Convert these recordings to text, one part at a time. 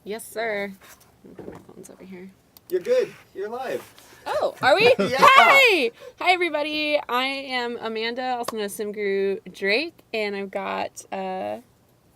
Yes, sir. My phone's over here. You're good. You're live. Oh, are we? Yeah. Hi! Hi, everybody. I am Amanda, also known as Sim Guru Drake, and I've got,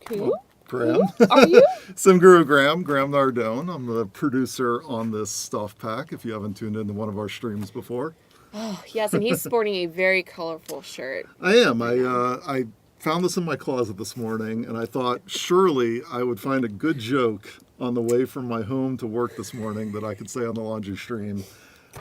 who? Graham. Who are you? Sim Guru Graham Nardone. I'm the producer on this stuff pack, if you haven't tuned into one of our streams before. Oh, yes, and he's sporting a very colorful shirt. I am. I found this in my closet this morning, and I thought surely I would find a good joke on the way from my home to work this morning that I could say on the laundry stream.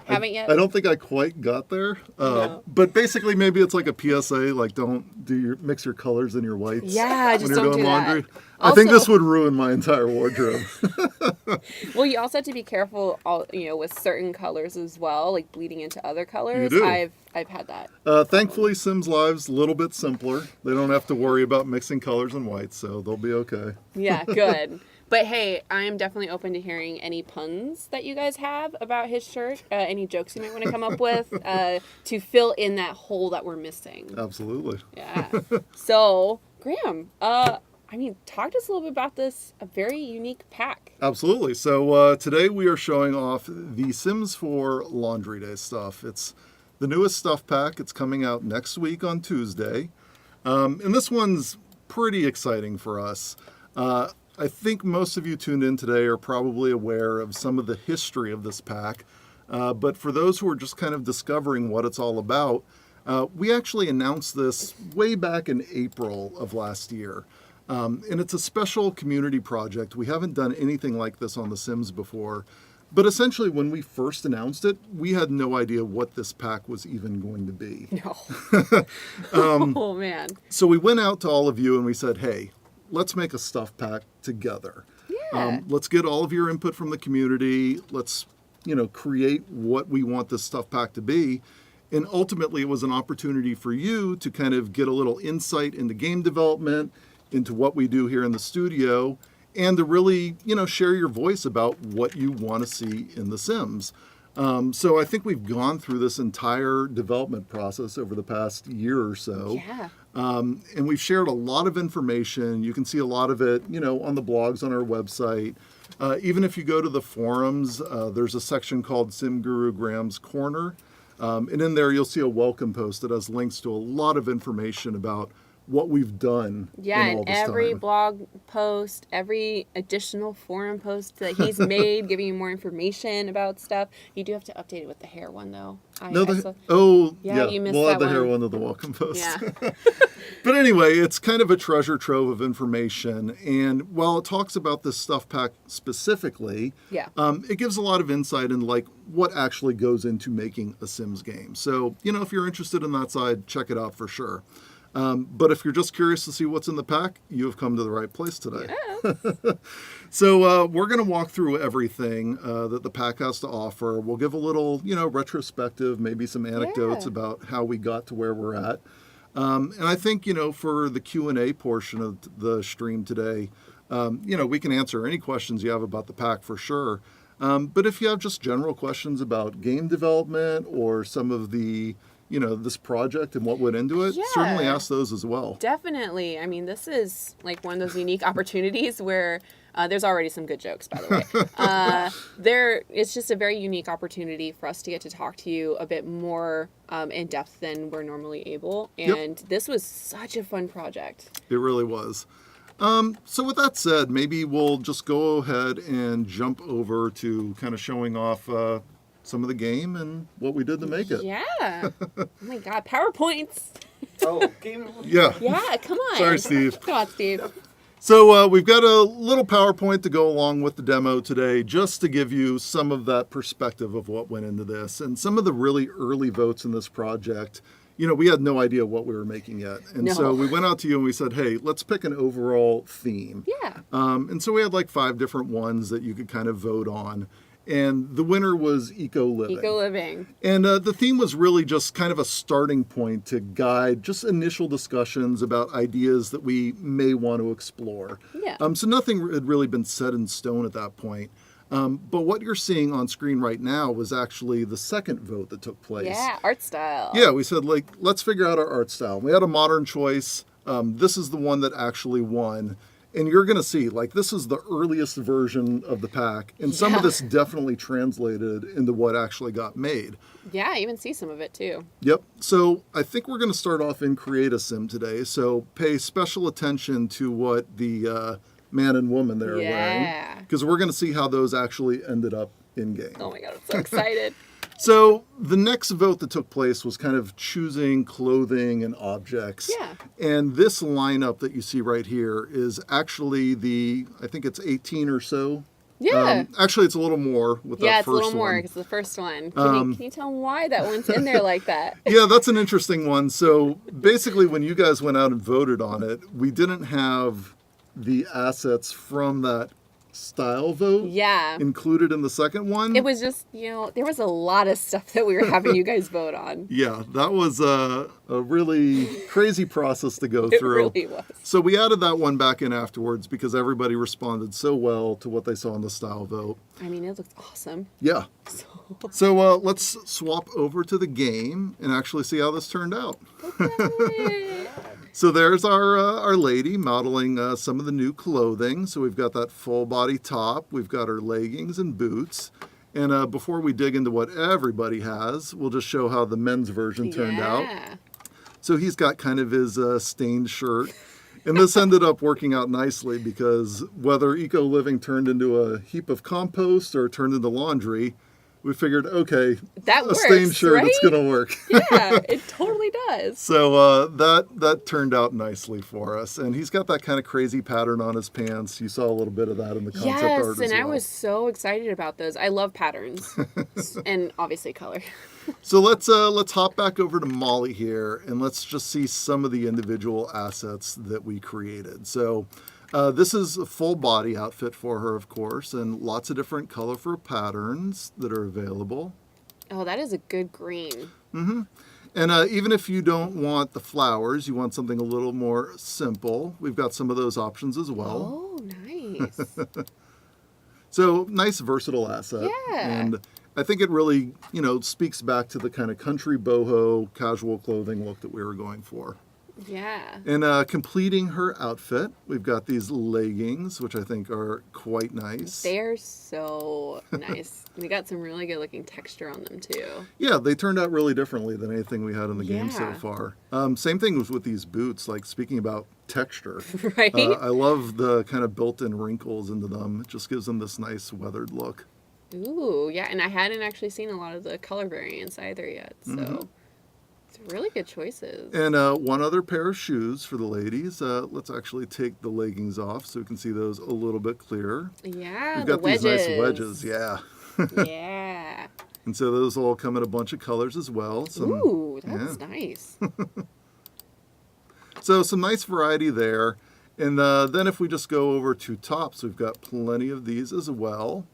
Haven't yet? I don't think I quite got there, No. but basically maybe it's like a PSA, like don't mix your colors and your whites. Yeah, just when you're don't doing do that. laundry. I think Also- this would ruin my entire wardrobe. Well, you also have to be careful, with certain colors as well, like bleeding into other colors. You do. I've had that. Thankfully, Sims Live's a little bit simpler. They don't have to worry about mixing colors and whites, so they'll be okay. Yeah, good. But hey, I am definitely open to hearing any puns that you guys have about his shirt, any jokes you might want to come up with to fill in that hole that we're missing. Absolutely. Yeah. So, Graham, talk to us a little bit about this, a very unique pack. Absolutely. So today we are showing off the Sims 4 Laundry Day stuff. It's the newest stuff pack. It's coming out next week on Tuesday. And this one's pretty exciting for us. I think most of you tuned in today are probably aware of some of the history of this pack. But for those who are just kind of discovering what it's all about, we actually announced this way back in April of last year. And it's a special community project. We haven't done anything like this on The Sims before. But essentially, when we first announced it, we had no idea what this pack was even going to be. No. Oh, man. So we went out to all of you and we said, hey, let's make a stuff pack together. Yeah. Let's get all of your input from the community. Let's, create what we want this stuff pack to be. And ultimately, it was an opportunity for you to kind of get a little insight into game development, into what we do here in the studio, and to really, share your voice about what you want to see in The Sims. So I think we've gone through this entire development process over the past year or so. Yeah. And we've shared a lot of information. You can see a lot of it, on the blogs on our website. Even if you go to the forums, there's a section called Sim Guru Graham's Corner. And in there, you'll see a welcome post that has links to a lot of information about what we've done. Yeah, in all and this every time. blog post, every additional forum post that he's made, giving you more information about stuff. You do have to update it with the hair one, though. Yeah, You missed we'll that add the hair one. one to the welcome post. Yeah. But anyway, it's kind of a treasure trove of information. And while it talks about this stuff pack specifically, Yeah. it gives a lot of insight into like what actually goes into making a Sims game. So, if you're interested in that side, check it out for sure. But if you're just curious to see what's in the pack, you have come to the right place today. Yeah. So we're going to walk through everything that the pack has to offer. We'll give a little, retrospective, maybe some anecdotes Yeah. about how we got to where we're at. And I think, for the Q&A portion of the stream today, we can answer any questions you have about the pack for sure. But if you have just general questions about game development or some of the this project and what went into it, Yeah. certainly ask those as well. Definitely. I mean, this is like one of those unique opportunities where there's already some good jokes, by the way. It's just a very unique opportunity for us to get to talk to you a bit more in depth than we're normally able. And This was such a fun project. It really was. So with that said, maybe we'll just go ahead and jump over to kind of showing off some of the game and what we did to make it. Yeah. Oh my God, PowerPoints. Oh, game. Yeah. Yeah, come on. Sorry, Steve. Come on, Steve. So we've got a little PowerPoint to go along with the demo today, just to give you some of that perspective of what went into this and some of the really early votes in this project. We had no idea what we were making yet. And so we went out to you and we said, hey, let's pick an overall theme. Yeah. And so we had like 5 different ones that you could kind of vote on. And the winner was eco-living. Eco-living. And the theme was really just kind of a starting point to guide just initial discussions about ideas that we may want to explore. Yeah. So nothing had really been set in stone at that point. But what you're seeing on screen right now was actually the second vote that took place. Yeah, art style. Yeah, we said, let's figure out our art style. We had a modern choice. This is the one that actually won. And you're going to see, like, this is the earliest version of the pack. And some of this definitely translated into what actually got made. Yeah, I even see some of it too. Yep. So I think we're going to start off in Create a Sim today. So pay special attention to what the man and woman there are wearing. Because we're going to see how those actually ended up in game. Oh my god, I'm so excited. So the next vote that took place was kind of choosing clothing and objects. Yeah. And this lineup that you see right here is actually I think it's 18 or so. Yeah. Actually, it's a little more with that first one. Yeah, it's a little more because the first one. Can you tell them why that one's in there like that? Yeah, that's an interesting one. So basically, when you guys went out and voted on it, we didn't have the assets from that style vote included in the second one. It was just, there was a lot of stuff that we were having you guys vote on. Yeah, that was a really crazy process to go through. It really was. So we added that one back in afterwards because everybody responded so well to what they saw in the style vote. I mean, it looks awesome. Yeah. So let's swap over to the game and actually see how this turned out. Okay. So there's our lady modeling some of the new clothing. So we've got that full body top. We've got her leggings and boots. And before we dig into what everybody has, we'll just show how the men's version turned out. So he's got kind of his stained shirt. And this ended up working out nicely because whether eco living turned into a heap of compost or turned into laundry, we figured, okay, that works, stained shirt, right? it's going to work. Yeah, it totally does. So that turned out nicely for us. And he's got that kind of crazy pattern on his pants. You saw a little bit of that in the concept art as well. Yes, and I was so excited about those. I love patterns and obviously color. So let's hop back over to Molly here and let's just see some of the individual assets that we created. So this is a full body outfit for her, of course, and lots of different colorful patterns that are available. Oh, that is a good green. Mm-hmm. And even if you don't want the flowers, you want something a little more simple, we've got some of those options as well. Oh, nice. So nice, versatile asset. Yeah. And I think it really, speaks back to the kind of country boho casual clothing look that we were going for. Yeah. And completing her outfit, we've got these leggings, which I think are quite nice. They're so nice. They got some really good looking texture on them too. Yeah, they turned out really differently than anything we had in the game so far. Same thing was with these boots, like speaking about texture. Right? I love the kind of built-in wrinkles into them. It just gives them this nice weathered look. Ooh, yeah, and I hadn't actually seen a lot of the color variants either yet, so it's really good choices. And one other pair of shoes for the ladies. Let's actually take the leggings off so we can see those a little bit clearer. Yeah, We've got the wedges. these nice wedges, yeah. Yeah. And so those all come in a bunch of colors as well. Ooh, that's nice. So some nice variety there. And then if we just go over to tops, we've got plenty of these as well.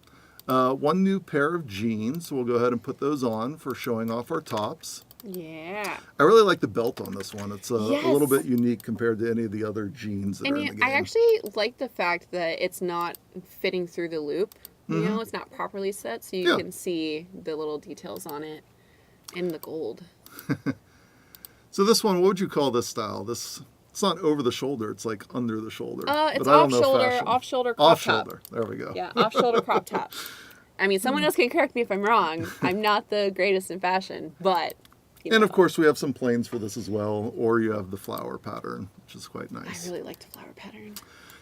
One new pair of jeans, so we'll go ahead and put those on for showing off our tops. Yeah. I really like the belt on this one. It's a little bit unique compared to any of the other jeans that are in the game. I actually like the fact that it's not fitting through the loop. You know, it's not properly set, so you can see the little details on it and the gold. So this one, what would you call this style? It's not over the shoulder. It's like under the shoulder. It's off shoulder crop top. There we go. Yeah, off shoulder crop top. I mean, someone else can correct me if I'm wrong. I'm not the greatest in fashion, but. And of course, we have some plains for this as well, or you have the flower pattern, which is quite nice. I really like the flower pattern.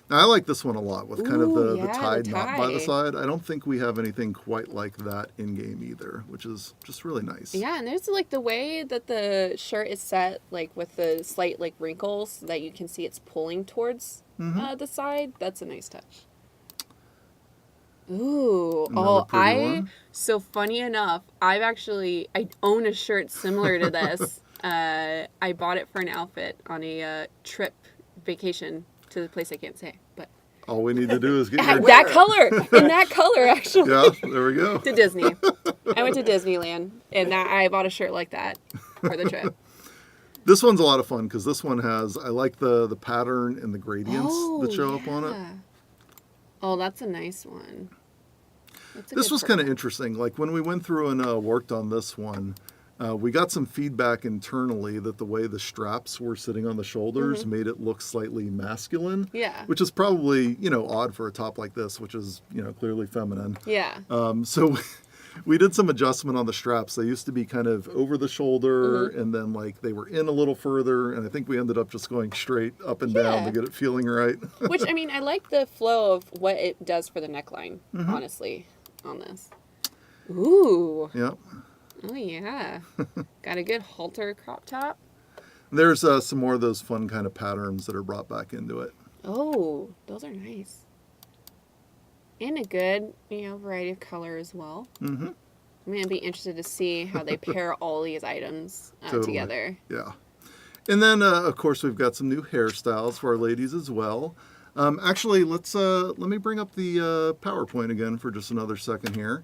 Now, I like this one a lot with kind of the tied the knot by the side. I don't think we have anything quite like that in game either, which is just really nice. Yeah, and there's like the way that the shirt is set, like with the slight like wrinkles that you can see it's pulling towards the side. That's a nice touch. Ooh, so funny enough, I own a shirt similar to this. I bought it for an outfit on a trip vacation to the place I can't say, but all we need to do is get in that color actually. Yeah, there we go. To Disney. I went to Disneyland, and I bought a shirt like that for the trip. This one's a lot of fun because this one has, I like the pattern and the gradients that show up on it. Oh, that's a nice one. This was kind of interesting. Like when we went through and worked on this one, We got some feedback internally that the way the straps were sitting on the shoulders made it look slightly masculine. Yeah. Which is probably, odd for a top like this, which is, clearly feminine. Yeah. So we did some adjustment on the straps. They used to be kind of over the shoulder and then like they were in a little further. And I think we ended up just going straight up and down to get it feeling right. Which, I mean, I like the flow of what it does for the neckline, honestly, on this. Ooh. Yep. Oh, yeah. Got a good halter crop top. There's some more of those fun kind of patterns that are brought back into it. Oh, those are nice. And a good, variety of color as well. Mm-hmm. I'm going to be interested to see how they pair all these items together. Yeah. And then, of course, we've got some new hairstyles for our ladies as well. Actually, let me bring up the PowerPoint again for just another second here.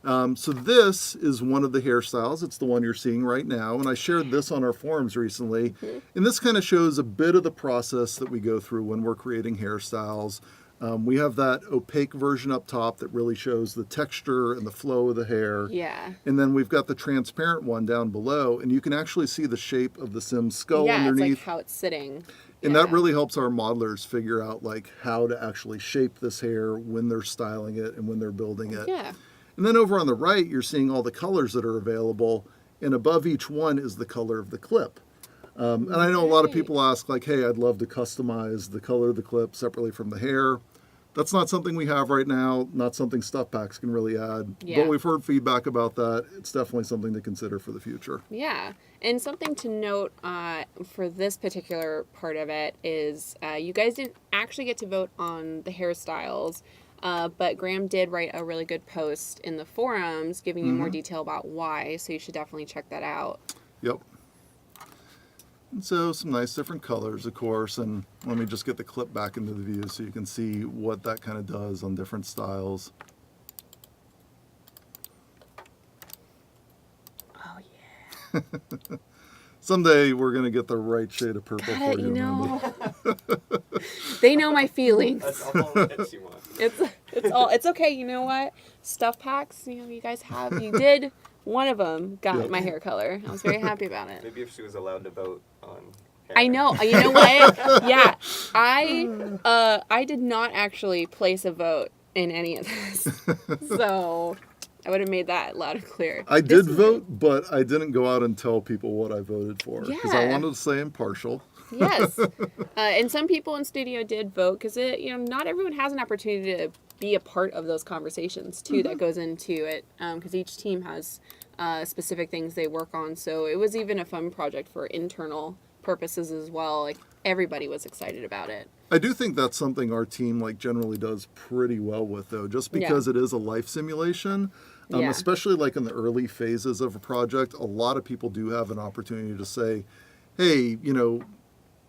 So this is one of the hairstyles. It's the one you're seeing right now. And I shared this on our forums recently. And this kind of shows a bit of the process that we go through when we're creating hairstyles. We have that opaque version up top that really shows the texture and the flow of the hair. Yeah. And then we've got the transparent one down below. And you can actually see the shape of the Sim skull underneath. Yeah, it's like how it's sitting. And that really helps our modelers figure out like how to actually shape this hair when they're styling it and when they're building it. Yeah. And then over on the right, you're seeing all the colors that are available. And above each one is the color of the clip. And I know a lot of people ask like, hey, I'd love to customize the color of the clip separately from the hair. That's not something we have right now, not something Stuff Packs can really add. Yeah. But we've heard feedback about that. It's definitely something to consider for the future. Yeah. And something to note for this particular part of it is you guys didn't actually get to vote on the hairstyles, but Graham did write a really good post in the forums giving you more detail about why, so you should definitely check that out. Yep. And so some nice different colors, of course, and let me just get the clip back into the view so you can see what that kind of does on different styles. Oh, yeah. Someday we're going to get the right shade of purple for you, Amanda. They know my feelings. That's all that you want. It's okay. You know what? Stuff Packs, you guys you did. One of them got my hair color. I was very happy about it. Maybe if she was allowed to vote on hair. I know. You know what? Yeah. I did not actually place a vote in any of this. So I would have made that loud and clear. I did vote, but I didn't go out and tell people what I voted for because I Yeah. wanted to stay impartial. Yes. And some people in studio did vote because not everyone has an opportunity to be a part of those conversations too that goes into it because each team has specific things they work on. So it was even a fun project for internal purposes as well. Like everybody was excited about it. I do think that's something our team generally does pretty well with though, just because it is a life simulation. Especially like in the early phases of a project, a lot of people do have an opportunity to say, hey,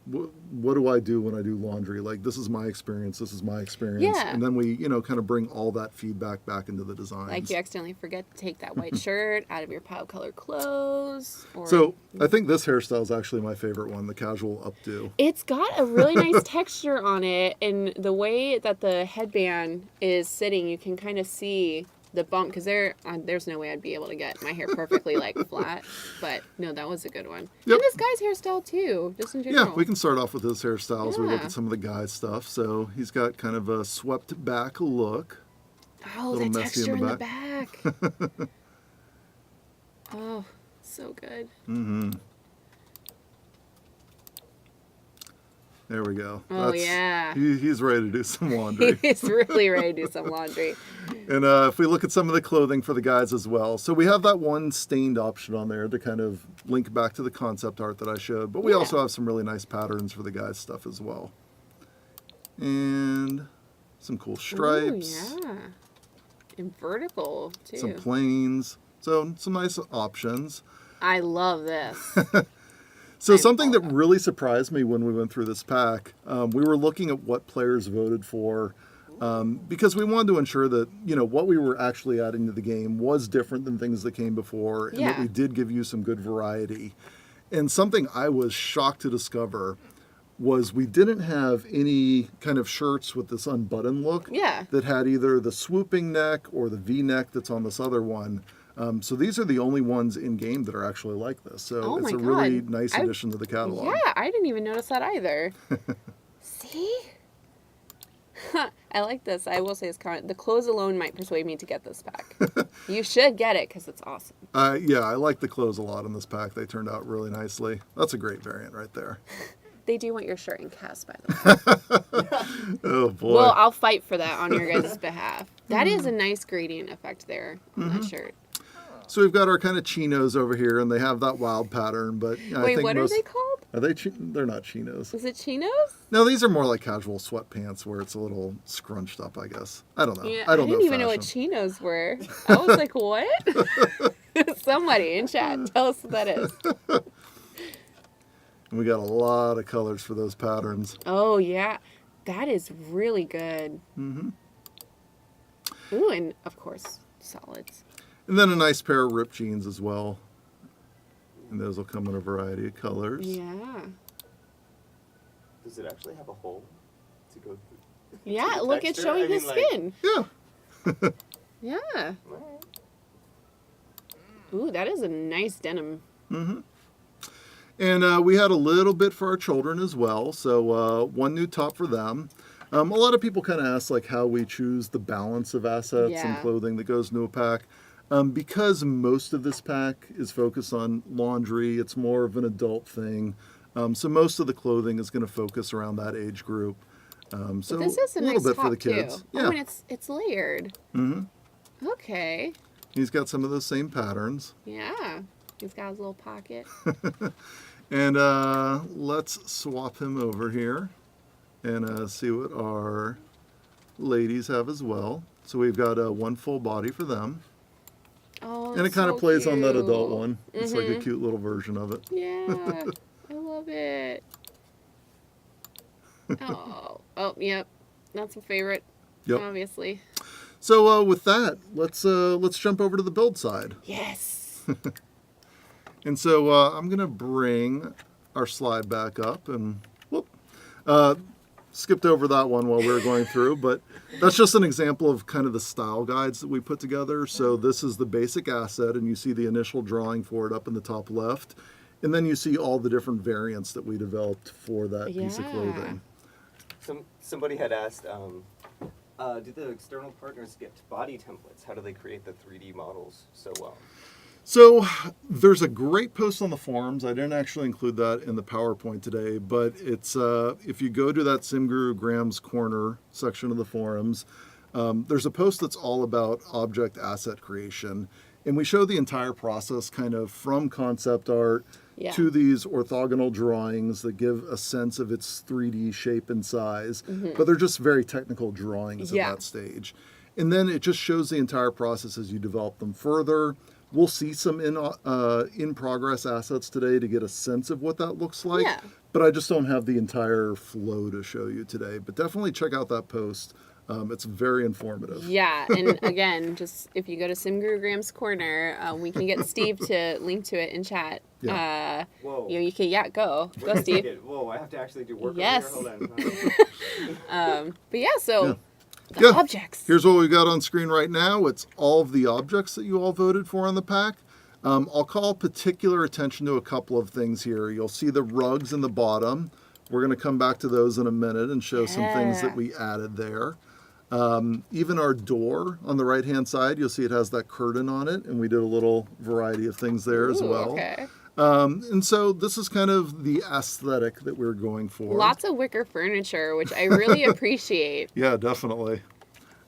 what do I do when I do laundry? Like, this is my experience. This is my experience. Yeah. And then we, kind of bring all that feedback back into the designs. Like you accidentally forget to take that white shirt out of your pile color clothes. So I think this hairstyle is actually my favorite one, the casual updo. It's got a really nice texture on it, and the way that the headband is sitting, you can kind of see the bump, because there's no way I'd be able to get my hair perfectly flat, but no, that was a good one. Yep. And this guy's hairstyle too, just in general. Yeah, we can start off with his hairstyles. We look Yeah. at some of the guy's stuff. So he's got kind of a swept back look. Oh, little the messy texture in in the the back. Oh, so good. Mm-hmm. There we go. Oh, yeah. He's ready to do some laundry. He's really ready to do some laundry. And if we look at some of the clothing for the guys as well. So we have that one stained option on there to kind of link back to the concept art that I showed. But we also have some really nice patterns for the guys' stuff as well. And some cool stripes. Ooh, yeah. And vertical, too. Some plains. So some nice options. I love this. So something that really surprised me when we went through this pack, we were looking at what players voted for because we wanted to ensure that, what we were actually adding to the game was different than things that came before and that we did give you some good variety. And something I was shocked to discover was we didn't have any kind of shirts with this unbuttoned look that had either the swooping neck or the V-neck that's on this other one. So these are the only ones in game that are actually like this. So Oh it's my a really God. nice addition to the catalog. Yeah, I didn't even notice that either. See? I like this. I will say the clothes alone might persuade me to get this pack. You should get it because it's awesome. Yeah, I like the clothes a lot in this pack. They turned out really nicely. That's a great variant right there. They do want your shirt in cast, by the way. Oh, boy. Well, I'll fight for that on your guys' behalf. That is a nice gradient effect there on that shirt. So we've got our kind of chinos over here, and they have that wild pattern. But I Wait, think what are they called? Are they? They're not chinos. Is it chinos? No, these are more like casual sweatpants where it's a little scrunched up, I guess. I don't know. Yeah, I don't know didn't even know what chinos were. I was like, what? Somebody in chat, tell us what that is. And we got a lot of colors for those patterns. Oh, yeah. That is really good. Mm-hmm. Ooh, and of course, solids. And then a nice pair of ripped jeans as well. And those will come in a variety of colors. Yeah. Does it actually have a hole to go through? Yeah, the look, it's texture? showing I his mean, like- skin. Yeah. Yeah. Alright. Ooh, that is a nice denim. And we had a little bit for our children as well. So one new top for them. A lot of people kind of ask like how we choose the balance of assets and Yeah. clothing that goes into a pack. Because most of this pack is focused on laundry, it's more of an adult thing. So most of the clothing is going to focus around that age group. So But this is a little nice bit top for the kids. too. Yeah. Oh, and it's layered. Okay. He's got some of those same patterns. Yeah. He's got his little pocket. And let's swap him over here and see what our ladies have as well. So we've got one full body for them. Oh, And it kind of so plays on that adult cute. one. It's like a cute little version of it. Yeah. I love it. Oh, yep. That's a favorite. Yep. Obviously. So with that, let's jump over to the build side. Yes. And so I'm gonna bring our slide back up and whoop. Skipped over that one while we were going through, but that's just an example of kind of the style guides that we put together. So this is the basic asset, and you see the initial drawing for it up in the top left. And then you see all the different variants that we developed for that piece of Yeah. clothing. Somebody had asked, do the external partners get body templates? How do they create the 3D models so well? So there's a great post on the forums. I didn't actually include that in the PowerPoint today, but it's if you go to that SimGuru Graham's Corner section of the forums, there's a post that's all about object asset creation. And we show the entire process kind of from concept art Yeah. to these orthogonal drawings that give a sense of its 3D shape and size. But they're just very technical drawings Yeah. at that stage. And then it just shows the entire process as you develop them further. We'll see some in progress assets today to get a sense of what that looks like. Yeah. But I just don't have the entire flow to show you today. But definitely check out that post. It's very informative. Yeah, and again, just if you go to SimGuru Graham's Corner, we can get Steve to link to it in chat. Yeah. Whoa. You can, go Wait a Steve. second. Whoa, I have to actually do work Yes. over here? Hold on. But yeah, so Yeah. the Yeah. objects. Here's what we've got on screen right now. It's all of the objects that you all voted for on the pack. I'll call particular attention to a couple of things here. You'll see the rugs in the bottom. We're going to come back to those in a minute and show some things that we added there. Even our door on the right-hand side, you'll see it has that curtain on it, and we did a little variety of things there as Ooh, well. Okay. And so this is kind of the aesthetic that we're going for. Lots of wicker furniture, which I really appreciate. Yeah, definitely.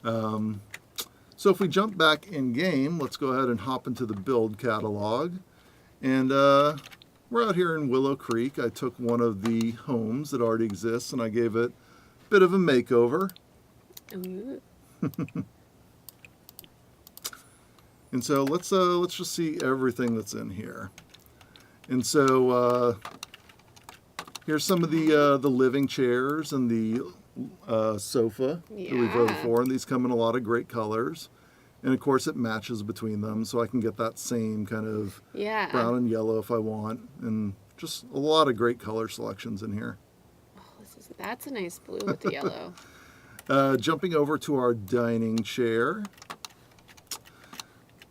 So if we jump back in game, let's go ahead and hop into the build catalog. And we're out here in Willow Creek. I took one of the homes that already exists and I gave it a bit of a makeover. Ooh. And so let's just see everything that's in here. And so here's some of the living chairs and the sofa that we voted Yeah. for, and these come in a lot of great colors. And of course it matches between them, so I can get that same kind of Yeah. brown and yellow if I want, and just a lot of great color selections in here. Oh, that's a nice blue with the yellow. Jumping over to our dining chair.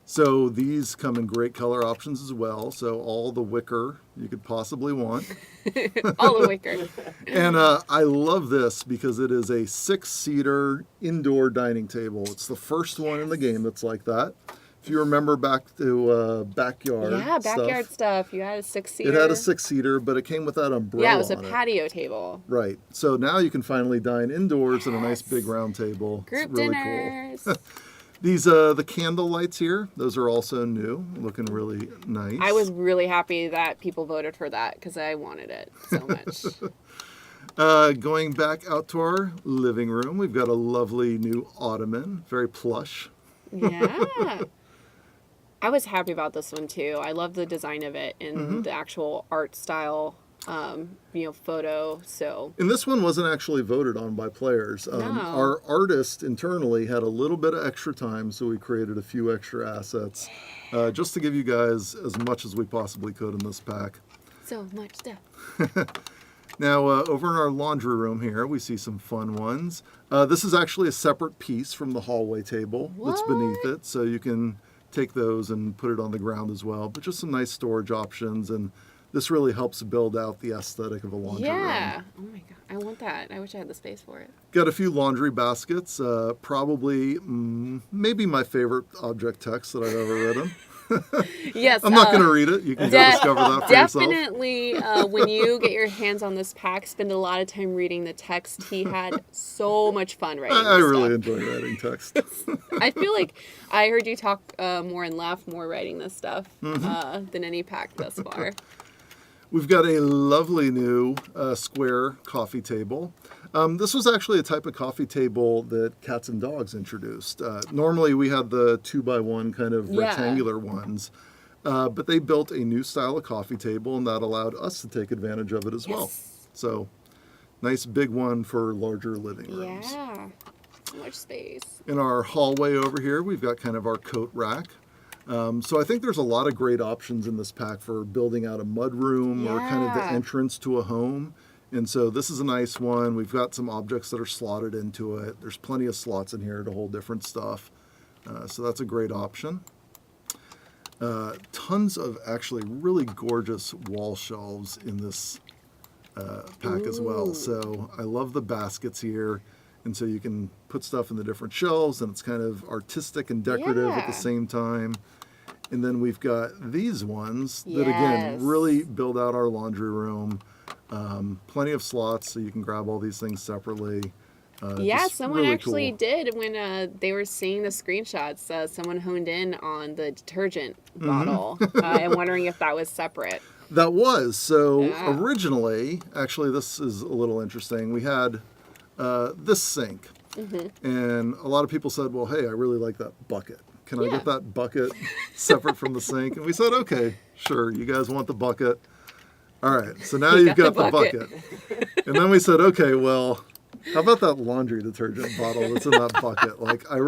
So these come in great color options as well. So all the wicker you could possibly want. All the wicker. And I love this because it is a 6-seater indoor dining table. It's the first one in the game that's like that. If you remember back to backyard backyard stuff. You had a 6-seater. It had a 6-seater, but it came with that umbrella. Yeah, it was a on patio table. Right. So now you can finally dine indoors at a nice big round table. Group it's really dinners. Cool. These the candle lights here, those are also new, looking really nice. I was really happy that people voted for that because I wanted it so much. Going back out to our living room, we've got a lovely new ottoman, very plush. Yeah. I was happy about this one too. I love the design of it and the actual art style, photo. So. And this one wasn't actually voted on by players. No. Our artist internally had a little bit of extra time, so we created a few extra assets just to give you guys as much as we possibly could in this pack. So much stuff. Now, over in our laundry room here, we see some fun ones. This is actually a separate piece from the hallway table that's beneath it, so you can take those and put it on the ground as well. But just some nice storage options, and this really helps build out the aesthetic of a laundry room. Yeah. Oh my God. I want that. I wish I had the space for it. Got a few laundry baskets. Probably, maybe my favorite object text that I've ever written. Yes. I'm not going to read it. You can go discover that for yourself. Definitely, when you get your hands on this pack, spend a lot of time reading the text. He had so much fun writing I this really stuff. enjoy writing text. I feel like I heard you talk more and laugh more writing this stuff than any pack thus far. We've got a lovely new square coffee table. This was actually a type of coffee table that Cats and Dogs introduced. Normally we had the 2x1 kind of rectangular ones, but they built a new style of coffee table, and that allowed us to take advantage of it as well. So nice big one for larger living rooms. Yeah, so much space. In our hallway over here, we've got kind of our coat rack. So I think there's a lot of great options in this pack for building out a mud room or kind of the entrance to a home. And so this is a nice one. We've got some objects that are slotted into it. There's plenty of slots in here to hold different stuff. So that's a great option. Tons of actually really gorgeous wall shelves in this pack as well. So I love the baskets here. And so you can put stuff in the different shelves, and it's kind of artistic and decorative at the same time. And then we've got these ones that, again, really build out our laundry room. Plenty of slots, so you can grab all these things separately. Someone really actually cool. did when they were seeing the screenshots. Someone honed in on the detergent bottle and wondering if that was separate. That was. So originally, actually, this is a little interesting. We had this sink. And a lot of people said, well, hey, I really like that bucket. Can I get that bucket separate from the sink? And we said, okay, sure, you guys want the bucket. All right, so now you've got the bucket. And then we said, okay, well, how about that laundry detergent bottle that's in that bucket? Like, I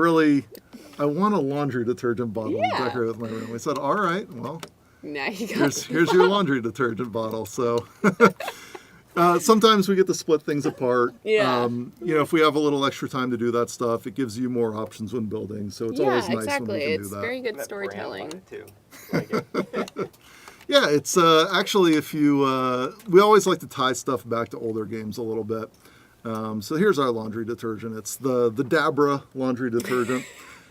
want a laundry detergent bottle to decorate with my room. We said, all right, well, now you got here's your laundry detergent bottle. So sometimes we get to split things apart. If we have a little extra time to do that stuff, it gives you more options when building. So it's always nice when we can do that. It's very good storytelling. Too. Like it. Yeah, it's actually if you, we always like to tie stuff back to older games a little bit. So here's our laundry detergent. It's the Dabra laundry detergent.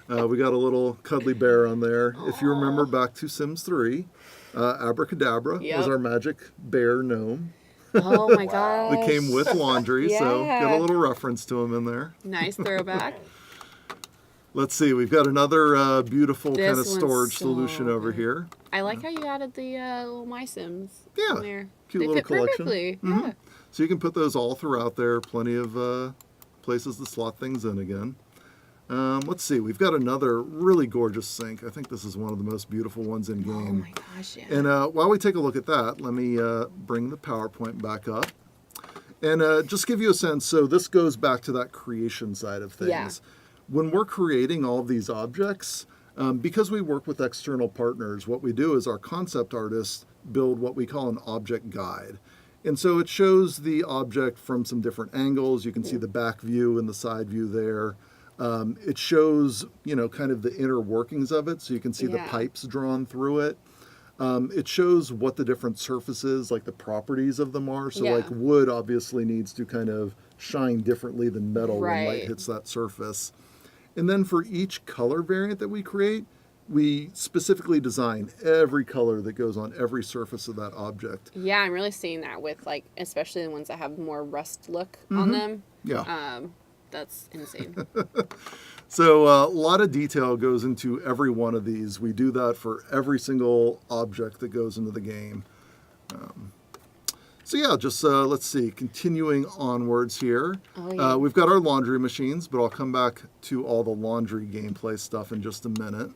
We got a little cuddly bear on there. If you remember back to Sims 3, Abracadabra was our magic bear gnome. Oh my gosh. That came with laundry, so get a little reference to him in there. Nice throwback. Let's see, we've got another beautiful This kind of one's storage so solution over good. here. I like how you added the little My Sims in there. Cute They little fit collection. perfectly. Mhm. So you can put those all throughout there. Plenty of places to slot things in again. Let's see, we've got another really gorgeous sink. I think this is one of the most beautiful ones in game. Oh my gosh, yeah. And while we take a look at that, let me bring the PowerPoint back up. And just give you a sense, so this goes back to that creation side of things. Yeah. When we're creating all of these objects, because we work with external partners, what we do is our concept artists build what we call an object guide. And so it shows the object from some different angles. You can see the back view and the side view there. It shows, kind of the inner workings of it, so you can see the Yeah. pipes drawn through it. It shows what the different surfaces, like the properties of them are. So, Yeah. like wood obviously needs to kind of shine differently than metal when light Right. hits that surface. And then for each color variant that we create, we specifically design every color that goes on every surface of that object. Yeah, I'm really seeing that with like, especially the ones that have more rust look on them. Yeah. That's insane. So a lot of detail goes into every one of these. We do that for every single object that goes into the game. So yeah, just let's see, continuing onwards here. Oh, yeah. We've got our laundry machines, but I'll come back to all the laundry gameplay stuff in just a minute.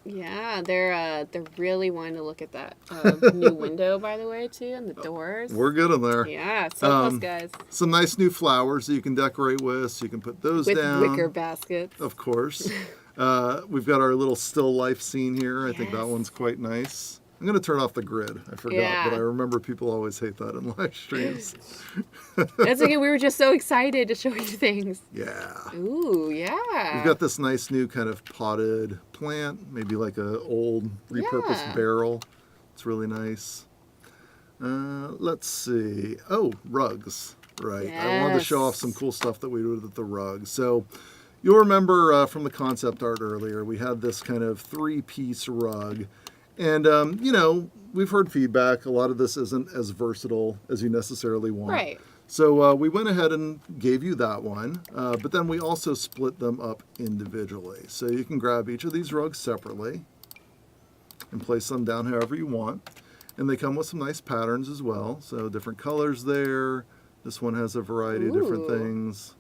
Yeah, they're really wanting to look at that new window, by the way, too, and the doors. We're good in there. Yeah, so close, guys. Some nice new flowers that you can decorate with, so you can put those With down. wicker baskets. Of course. We've got our little still life scene here. I think that Yes. one's quite nice. I'm going to turn off the grid. I forgot, Yeah. but I remember people always hate that in live streams. That's okay. We were just so excited to show you things. Yeah. Ooh, yeah. We've got this nice new kind of potted plant, maybe like a old repurposed Yeah. barrel. It's really nice. Let's see. Oh, rugs. Right. I wanted to show off some Yes. cool stuff that we did with the rugs. So you'll remember from the concept art earlier, we had this kind of 3-piece rug. And, we've heard feedback. A lot of this isn't as versatile as you necessarily want. Right. So we went ahead and gave you that one, but then we also split them up individually. So you can grab each of these rugs separately and place them down however you want. And they come with some nice patterns as well. So different colors there. This one has a variety of different Ooh. things.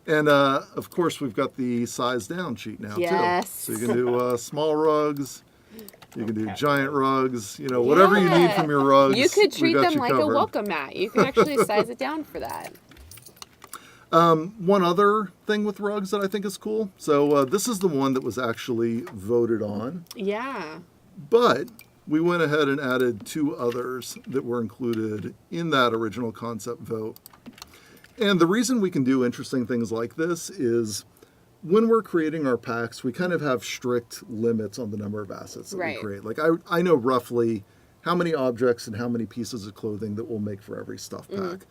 And of course, we've got the size down sheet now Yes. too. So you can do small rugs. You can do giant rugs, whatever you need from your rugs. You could we treat got them you like covered. a welcome mat. You can actually size it down for that. One other thing with rugs that I think is cool. So this is the one that was actually voted on, Yeah. but we went ahead and added 2 others that were included in that original concept vote. And the reason we can do interesting things like this is when we're creating our packs, we kind of have strict limits on the number of assets that Right. we create. Like I know roughly how many objects and how many pieces of clothing that we'll make for every stuff pack.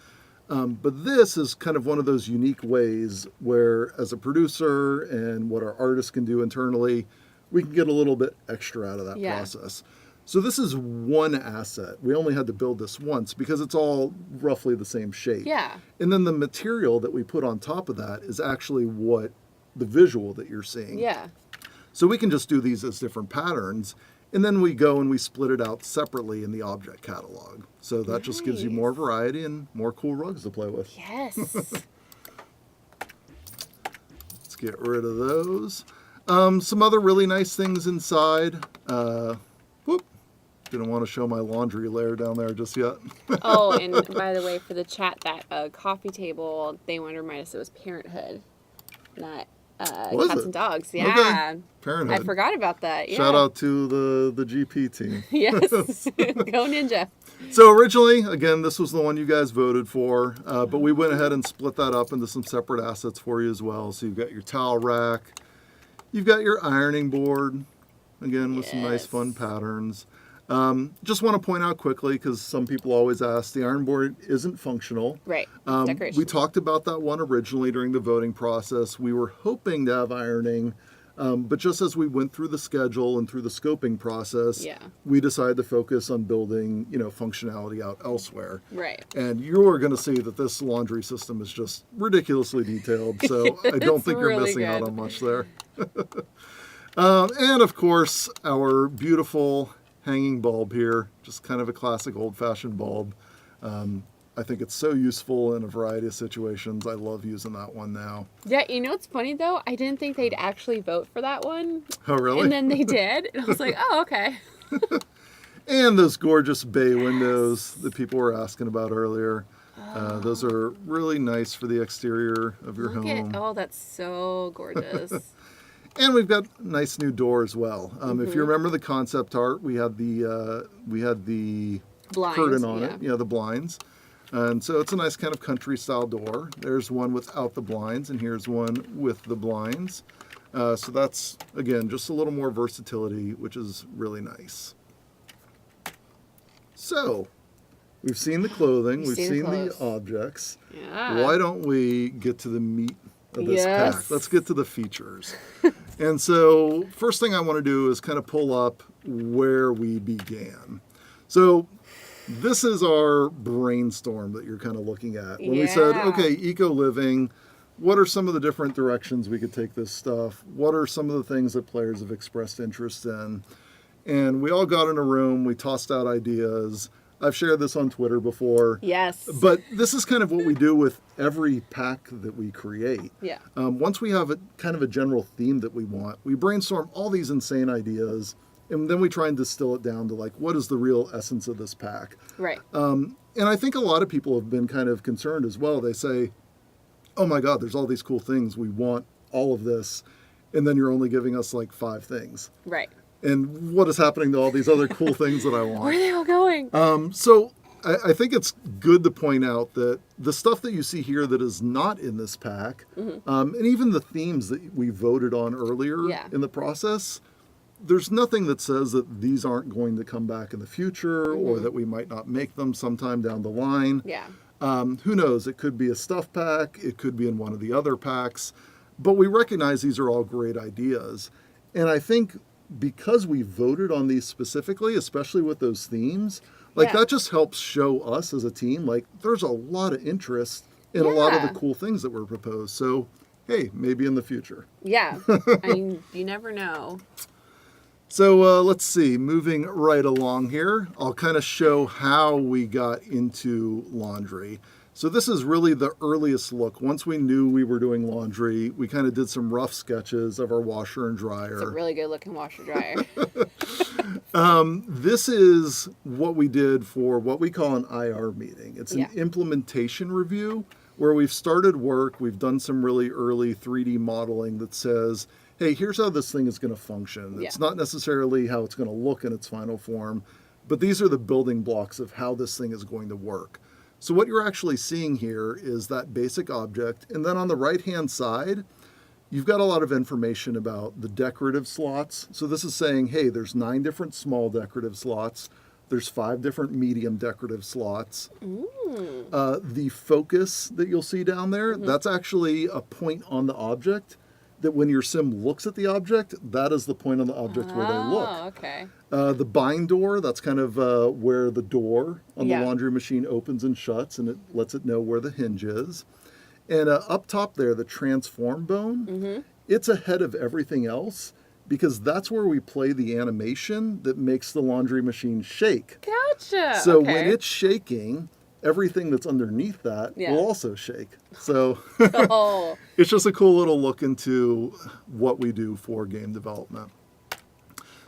But this is kind of one of those unique ways where, as a producer and what our artists can do internally, we can get a little bit extra out of that Yeah. process. So this is one asset. We only had to build this once because it's all roughly the same shape. Yeah. And then the material that we put on top of that is actually what the visual that you're seeing. Yeah. So we can just do these as different patterns, and then we go and we split it out separately in the object catalog. So that just gives you more variety and more cool rugs to play with. Yes. Let's get rid of those. Some other really nice things inside. Didn't want to show my laundry layer down there just yet. Oh, and by the way, for the chat, that coffee table, they want to remind us it was Parenthood, not Was cats it? and dogs. Okay. Yeah. Parenthood. I forgot about that. Yeah. Shout out to the GP team. Yes. Go Ninja. So originally, again, this was the one you guys voted for, but we went ahead and split that up into some separate assets for you as well. So you've got your towel rack, you've got your ironing board, again with some nice Yes. fun patterns. Just want to point out quickly, because some people always ask, the iron board isn't functional. Right. Decoration. We talked about that one originally during the voting process. We were hoping to have ironing, but just as we went through the schedule and through the scoping process, Yeah. we decided to focus on building, functionality out elsewhere. Right. And you're going to see that this laundry system is just ridiculously detailed, so I don't It's think you're really missing out good. on much there. And of course, our beautiful hanging bulb here, just kind of a classic old-fashioned bulb. I think it's so useful in a variety of situations. I love using that one now. Yeah, you know what's funny though? I didn't think they'd actually vote for that one. Oh, really? And then they did. And I was like, oh, okay. And those gorgeous bay windows that people were asking about earlier. Those are really nice for the exterior of your Look home. oh, that's so gorgeous. And we've got a nice new door as well. If Mm-hmm. you remember the concept art, we had the Blinds, curtain on yeah. it. Yeah, the blinds. And so it's a nice kind of country style door. There's one without the blinds, and here's one with the blinds. So that's, again, just a little more versatility, which is really nice. So, we've seen the clothing, we've seen the objects. Yeah. Why don't we get to the meat of this Yes. pack? Let's get to the features. And so, first thing I want to do is kind of pull up where we began. So, this is our brainstorm that you're kind of looking at. When we said, Yeah. okay, eco-living, what are some of the different directions we could take this stuff? What are some of the things that players have expressed interest in? And we all got in a room, we tossed out ideas. I've shared this on Twitter before. Yes. But this is kind of what we do with every pack that we create. Yeah. Once we have a kind of a general theme that we want, we brainstorm all these insane ideas, and then we try and distill it down to like, what is the real essence of this pack? Right. And I think a lot of people have been kind of concerned as well. They say, oh my God, there's all these cool things. We want all of this. And then you're only giving us like 5 things. Right. And what is happening to all these other cool things that I want? Where are they all going? So I think it's good to point out that the stuff that you see here that is not in this pack, and even the themes that we voted on earlier Yeah. in the process, there's nothing that says that these aren't going to come back in the future or that we might not make them sometime down the line. Yeah. Who knows? It could be a stuff pack. It could be in one of the other packs. But we recognize these are all great ideas. And I think because we voted on these specifically, especially with those themes, like Yeah. that just helps show us as a team, like there's a lot of interest in a lot of Yeah. the cool things that were proposed. So, hey, maybe in the future. Yeah. I mean, you never know. So let's see, moving right along here, I'll kind of show how we got into laundry. So this is really the earliest look. Once we knew we were doing laundry, we kind of did some rough sketches of our washer and dryer. It's a really good looking washer dryer. This is what we did for what we call an IR meeting. It's an Yeah. implementation review where we've started work, we've done some really early 3D modeling that says, hey, here's how this thing is going to function. It's Yeah. not necessarily how it's going to look in its final form, but these are the building blocks of how this thing is going to work. So what you're actually seeing here is that basic object, and then on the right-hand side, you've got a lot of information about the decorative slots. So this is saying, hey, there's 9 different small decorative slots. There's 5 different medium decorative slots. The focus that you'll see down there, that's actually a point on the object that when your sim looks at the object, that is the point on the object where they look. Oh, okay. The bind door, that's kind of where the door on Yeah. the laundry machine opens and shuts, and it lets it know where the hinge is. And up top there, the transform bone, it's ahead of everything else because that's where we play the animation that makes the laundry machine shake. Gotcha. So okay. when it's shaking, everything that's underneath that Yeah. will also shake. So Oh, it's just a cool little look into what we do for game development.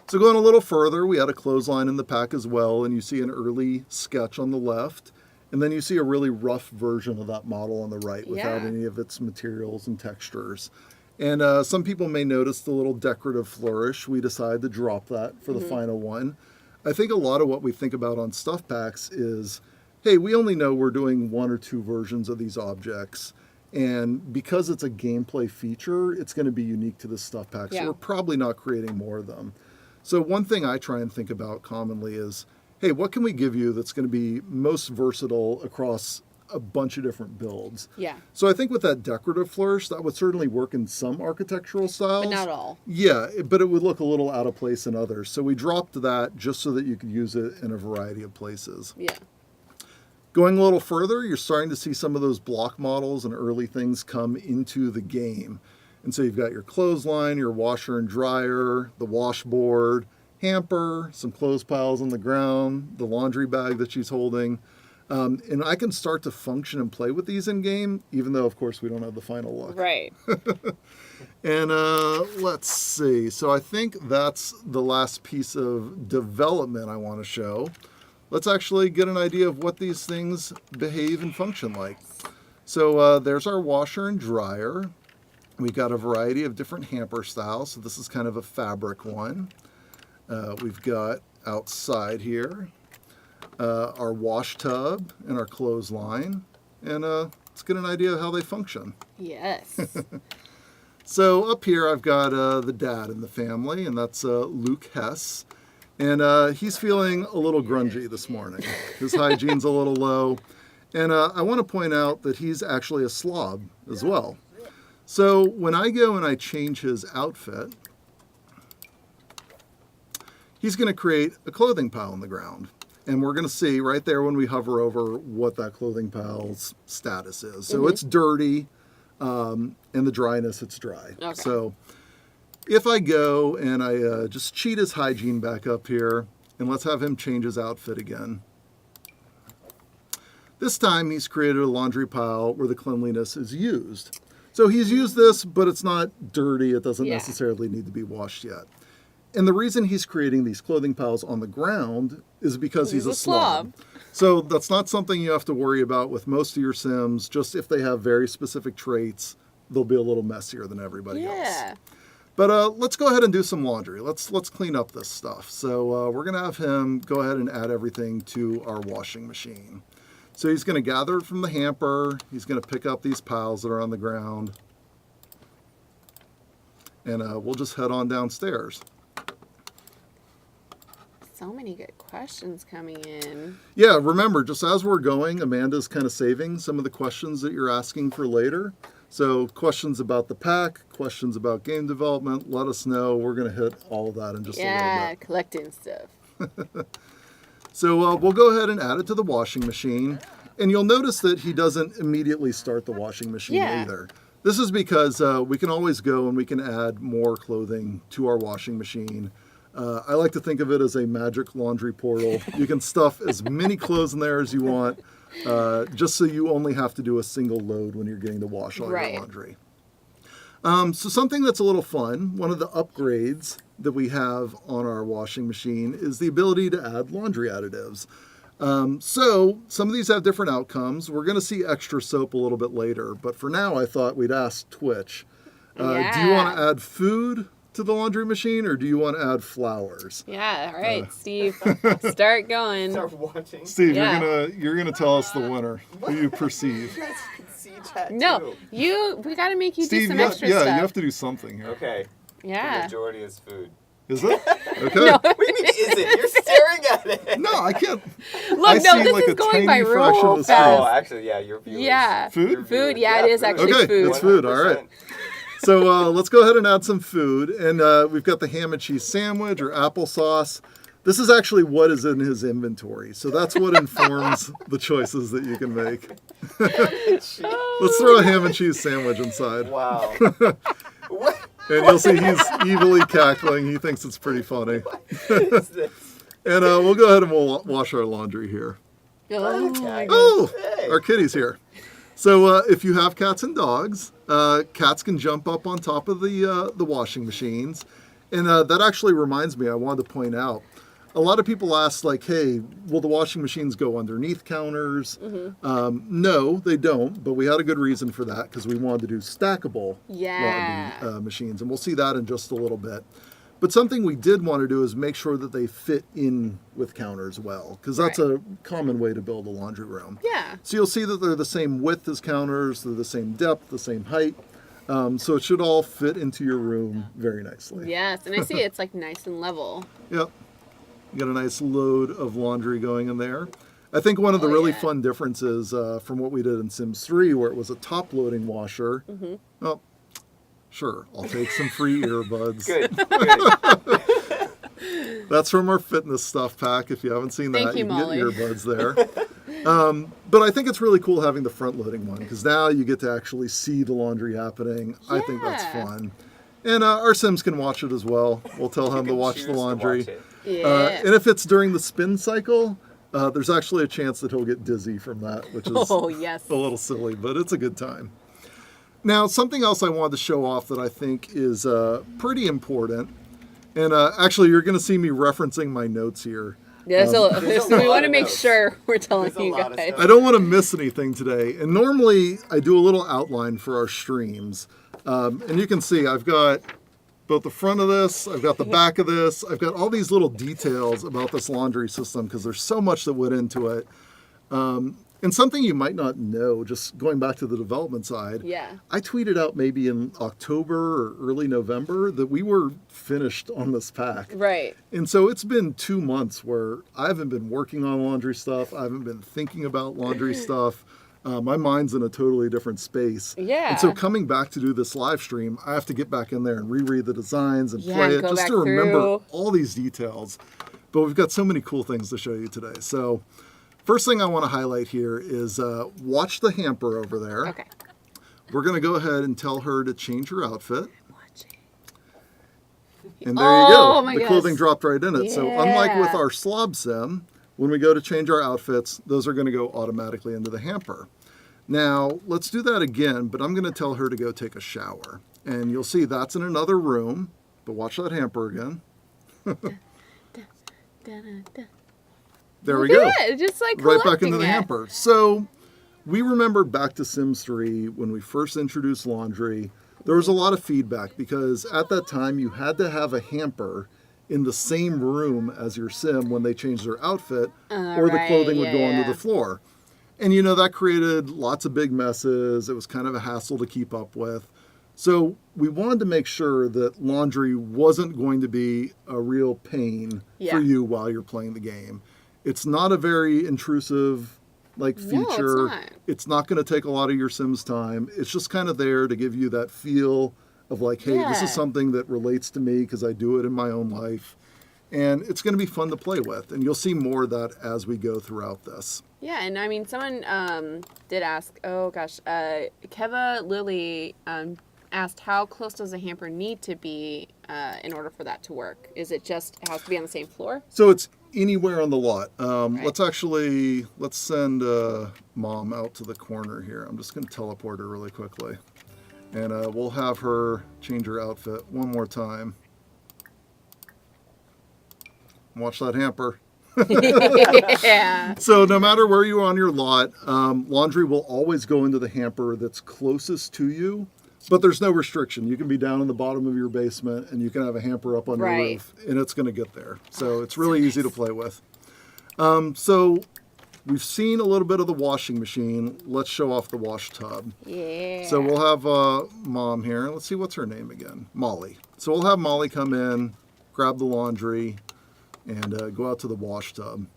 So going a little further, we had a clothesline in the pack as well, and you see an early sketch on the left, and then you see a really rough version of that model on the right without Yeah. any of its materials and textures. And some people may notice the little decorative flourish. We decided to drop that for the final one. I think a lot of what we think about on stuff packs is, hey, we only know we're doing 1 or 2 versions of these objects. And because it's a gameplay feature, it's going to be unique to the stuff pack. Yeah. So we're probably not creating more of them. So one thing I try and think about commonly is, hey, what can we give you that's going to be most versatile across a bunch of different builds? yeah. So I think with that decorative flourish, that would certainly work in some architectural styles. But not all. Yeah, but it would look a little out of place in others. So we dropped that just so that you could use it in a variety of places. Yeah. Going a little further, you're starting to see some of those block models and early things come into the game. And so you've got your clothesline, your washer and dryer, the washboard, hamper, some clothes piles on the ground, the laundry bag that she's holding. And I can start to function and play with these in game, even though, of course, we don't have the final look. Right. And let's see. So I think that's the last piece of development I want to show. Let's actually get an idea of what these things behave and function like. So there's our washer and dryer. We've got a variety of different hamper styles. So this is kind of a fabric one. We've got outside here. our wash tub, and our clothesline. And let's get an idea of how they function. Yes. So up here I've got the dad in the family, and that's Luke Hess. And he's feeling a little grungy this morning. His hygiene's a little low. And I want to point out that he's actually a slob as well. So when I go and I change his outfit, he's going to create a clothing pile on the ground. And we're going to see right there when we hover over what that clothing pile's status is. So it's dirty, and the dryness, it's dry. Okay. So if I go and I just cheat his hygiene back up here, and let's have him change his outfit again. This time he's created a laundry pile where the cleanliness is used. So he's used this, but it's not dirty. It doesn't necessarily need to be washed yet. And the reason he's creating these clothing piles on the ground is because he's a slob. So that's not something you have to worry about with most of your Sims. Just if they have very specific traits, they'll be a little messier than everybody else. But let's go ahead and do some laundry. Let's clean up this stuff. So we're going to have him go ahead and add everything to our washing machine. So he's going to gather it from the hamper. He's going to pick up these piles that are on the ground. And we'll just head on downstairs. So many good questions coming in. Yeah, remember, just as we're going, Amanda's kind of saving some of the questions that you're asking for later. So questions about the pack, questions about game development, let us know. We're going to hit all of that in just a little bit. Yeah, collecting stuff. So we'll go ahead and add it to the washing machine. And you'll notice that he doesn't immediately start the washing machine either. This is because we can always go and we can add more clothing to our washing machine. I like to think of it as a magic laundry portal. You can stuff as many clothes in there as you want, just so you only have to do a single load when you're getting to wash all your laundry. So something that's a little fun, one of the upgrades that we have on our washing machine is the ability to add laundry additives. So some of these have different outcomes. We're going to see extra soap a little bit later, but for now I thought we'd ask Twitch, do you want to add food to the laundry machine, or do you want to add flowers? Yeah, all right, Steve, start going. Start watching. Steve, you're gonna tell us the winner, who you perceive. You guys can see chat No, too. we got to make you Steve, do some extra stuff. you have to do something here. Okay. Yeah. The majority is food. Is it? Okay. No. What do you mean, is it? You're staring at it. No, I can't. Look, I no, see this like is a going tiny by fraction real of the fast. Oh, actually, yeah, your viewers. Yeah. Food? Your Food, viewers. yeah, it is food. actually Okay, food. it's food. All right. 100%. So let's go ahead and add some food. And we've got the ham and cheese sandwich or applesauce. This is actually what is in his inventory. So that's what informs the choices that you can make. Let's throw a ham and cheese sandwich inside. Wow. What And you'll see he's evilly cackling. He thinks it's pretty funny. is this? And we'll go ahead and we'll wash our laundry here. Oh, Okay. Oh, Hey. our kitty's here. So if you have cats and dogs, cats can jump up on top of the washing machines. And that actually reminds me, I wanted to point out, a lot of people ask, like, hey, will the washing machines go underneath counters? No, they don't, but we had a good reason for that because we wanted to do stackable laundry machines, and we'll see that in just a little bit. But something we did want to do is make sure that they fit in with counters well, because that's a common way to build a laundry room. Yeah. So you'll see that they're the same width as counters, they're the same depth, the same height. So it should all fit into your room very nicely. Yes, and I see it's like nice and level. Yep. You got a nice load of laundry going in there. I think one of the really fun differences from what we did in Sims 3, where it was a top-loading washer. Oh, sure, I'll take some free earbuds. Good. That's from our fitness stuff pack. If you haven't seen that, Thank you, can Molly. get earbuds there. But I think it's really cool having the front-loading one, because now you get to actually see the laundry happening. I think that's Yeah. fun. And our Sims can watch it as well. We'll tell him to watch the Choose to laundry. watch it. Yeah. And if it's during the spin cycle, there's actually a chance that he'll get dizzy from that, which is Oh, yes. a little silly, but it's a good time. Now, something else I wanted to show off that I think is pretty important, and actually you're going to see me referencing my notes here. Yeah, so There's a we lot want to of make notes. sure we're telling There's a you lot of guys. stuff. I don't want to miss anything today, and normally I do a little outline for our streams. And you can see I've got both the front of this, I've got the back of this, I've got all these little details about this laundry system because there's so much that went into it. And something you might not know, just going back to the development side, I tweeted out maybe in October or early November that we were finished on this pack. Right. And so it's been 2 months where I haven't been working on laundry stuff. I haven't been thinking about laundry stuff. My mind's in a totally different space. Yeah. And so coming back to do this live stream, I have to get back in there and reread the designs and play it just to remember all these details. But we've got so many cool things to show you today. So first thing I want to highlight here is watch the hamper over there. Okay. We're going to go ahead and tell her to change her outfit. And there Oh, you go. The clothing dropped right in it. Yeah. So unlike with our slob sim, when we go to change our outfits, those are going to go automatically into the hamper. Now, let's do that again, but I'm going to tell her to go take a shower. And you'll see that's in another room, but watch that hamper again. There we go. Just like Right back into the it. hamper. So we remembered back to Sims 3 when we first introduced laundry, there was a lot of feedback because at that time you had to have a hamper in the same room as your sim when they changed their outfit or the clothing would go onto the floor. And you know, that created lots of big messes. It was kind of a hassle to keep up with. So we wanted to make sure that laundry wasn't going to be a real pain for you while you're playing the game. It's not a very intrusive feature. No, it's not going to take a lot of your Sims time. It's just kind of there to give you that feel of like, hey, this is something that relates to me because I do it in my own life. And it's going to be fun to play with. And you'll see more of that as we go throughout this. Yeah, and I mean, someone did ask, Keva Lily asked how close does a hamper need to be in order for that to work? Is it just, it has to be on the same floor? So it's anywhere on the lot. Let's send Mom out to the corner here. I'm just going to teleport her really quickly. And we'll have her change her outfit one more time. Watch that hamper. Yeah. So no matter where you are on your lot, laundry will always go into the hamper that's closest to you. But there's no restriction. You can be down in the bottom of your basement and you can have a hamper up on your roof and it's going to get there. So it's really easy to play with. So we've seen a little bit of the washing machine. Let's show off the wash tub. Yeah. So we'll have Mom here. Let's see, what's her name again? Molly. So we'll have Molly come in, grab the laundry, and go out to the wash tub.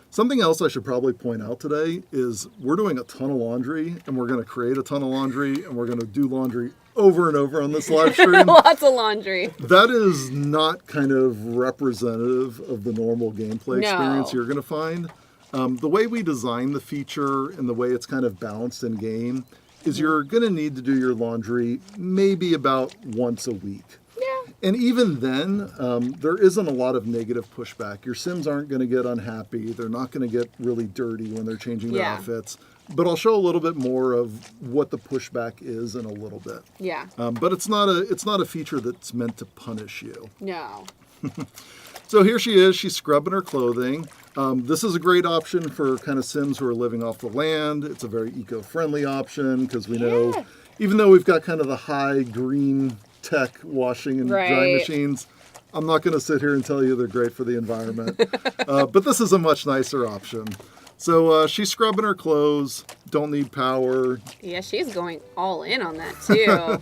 Something else I should probably point out today is we're doing a ton of laundry and we're going to create a ton of laundry and we're going to do laundry over and over on this live stream. Lots of laundry. That is not kind of representative of the normal gameplay experience you're going to find. The way we design the feature and the way it's kind of balanced in game is you're going to need to do your laundry maybe about once a week. And even then, there isn't a lot of negative pushback. Your Sims aren't going to get unhappy. They're not going to get really dirty when they're changing their outfits. But I'll show a little bit more of what the pushback is in a little bit. Yeah. But it's not a feature that's meant to punish you. No. So here she is. She's scrubbing her clothing. This is a great option for kind of Sims who are living off the land. It's a very eco-friendly option because we know, even though we've got kind of the high green tech washing and drying machines, I'm not going to sit here and tell you they're great for the environment. But this is a much nicer option. So she's scrubbing her clothes, don't need power. Yeah, she's going all in on that too.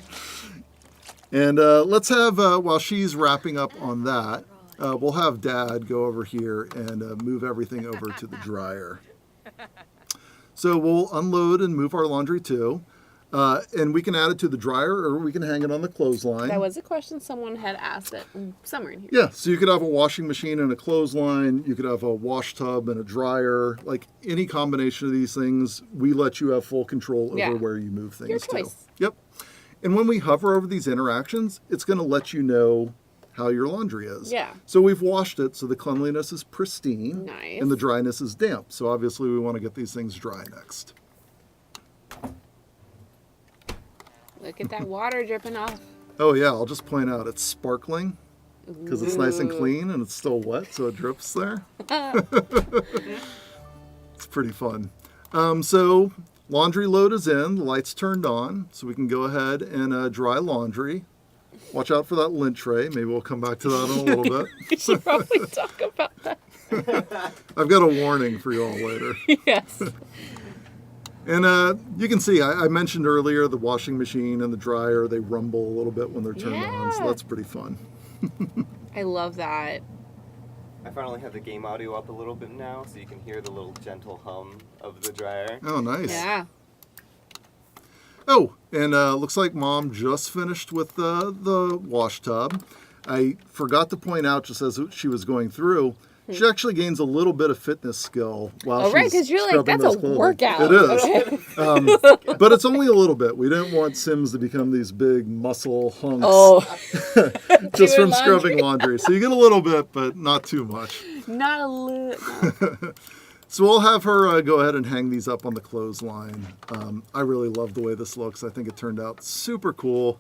And let's have, while she's wrapping up on that, we'll have Dad go over here and move everything over to the dryer. So we'll unload and move our laundry too. And we can add it to the dryer or we can hang it on the clothesline. That was a question someone had asked it somewhere in here. Yeah, so you could have a washing machine and a clothesline. You could have a wash tub and a dryer. Like any combination of these things, we let you have full control over where you move things Your choice. to. Yep. And when we hover over these interactions, it's going to let you know how your laundry is. Yeah. So we've washed it so the cleanliness is pristine. Nice. And the dryness is damp. So obviously we want to get these things dry next. Look at that water dripping off. Oh yeah, I'll just point out it's sparkling because it's nice and clean and it's still wet, so it drips there. It's pretty fun. So laundry load is in, the lights turned on, so we can go ahead and dry laundry. Watch out for that lint tray. Maybe we'll come back to that in a little bit. We should probably talk about that. I've got a warning for you all later. Yes. And you can see, I mentioned earlier the washing machine and the dryer, they rumble a little bit when they're turned on, so that's pretty fun. I love that. I finally have the game audio up a little bit now, so you can hear the little gentle hum of the dryer. Oh, nice. Yeah. Oh, and looks like Mom just finished with the wash tub. I forgot to point out, just as she was going through, she actually gains a little bit of fitness skill while right, she's because you're like, scrubbing that's those a clothing. workout. It is. Okay. But it's only a little bit. We didn't want Sims to become these big muscle hunks Oh, just doing from scrubbing laundry. So you get a little bit, but not too much. not a little. So we'll have her go ahead and hang these up on the clothesline. I really love the way this looks. I think it turned out super cool.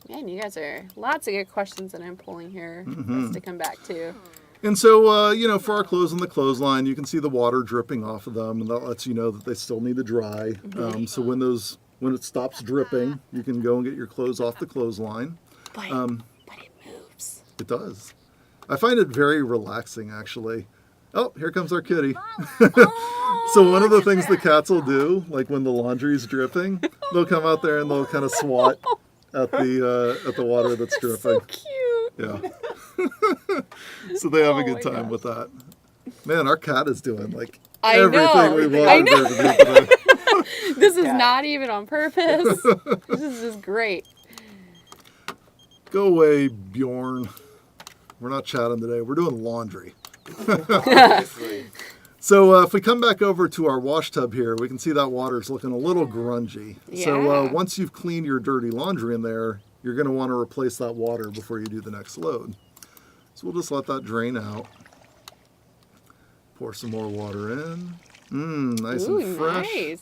Man, you guys are lots of good questions that I'm pulling here for us to come back to. And so, for our clothes on the clothesline, you can see the water dripping off of them, and that lets you know that they still need to dry. So when it stops dripping, you can go and get your clothes off the clothesline. But it moves. It does. I find it very relaxing, actually. Oh, here comes our kitty. So one of the things the cats will do, like when the laundry's dripping, they'll come out there and they'll kind of swat at the water that's dripping. So cute. Yeah. So they have a Oh good my time gosh. with that. Man, our cat is doing like I everything know. we I wanted know. her to do today. This is not even on purpose. This is just great. Go away, Bjorn. We're not chatting today. We're doing laundry. Obviously. So if we come back over to our wash tub here, we can see that water's looking a little grungy. So Yeah. once you've cleaned your dirty laundry in there, you're going to want to replace that water before you do the next load. So we'll just let that drain out. Pour some more water in. Nice Ooh, and fresh. nice.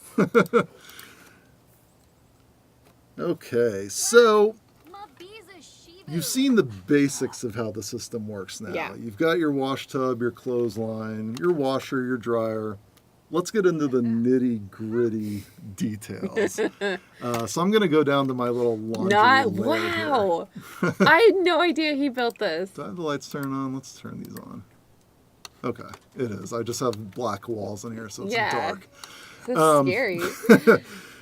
Okay, so you've seen the basics of how the system works now. Yeah. You've got your wash tub, your clothesline, your washer, your dryer. Let's get into the nitty gritty details. So I'm going to go down to my little laundry layer here. Wow. I had no idea he built this. Do I have the lights turned on? Let's turn these on. Okay, it is. I just have black walls in here, so it's Yeah. dark. This is scary.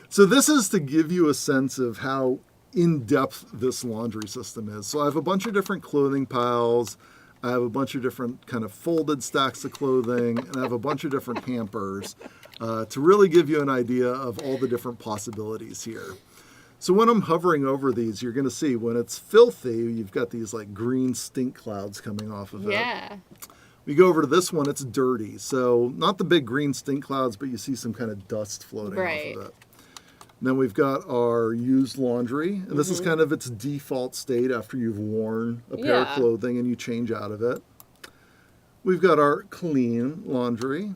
So this is to give you a sense of how in-depth this laundry system is. So I have a bunch of different clothing piles. I have a bunch of different kind of folded stacks of clothing, and I have a bunch of different hampers to really give you an idea of all the different possibilities here. So when I'm hovering over these, you're going to see when it's filthy, you've got these like green stink clouds coming off of it. Yeah. We go over to this one, it's dirty. So not the big green stink clouds, but you see some kind of dust floating Right. off of it. And then we've got our used laundry, and this is kind of its default state after you've worn a pair of Yeah. clothing and you change out of it. We've got our clean laundry.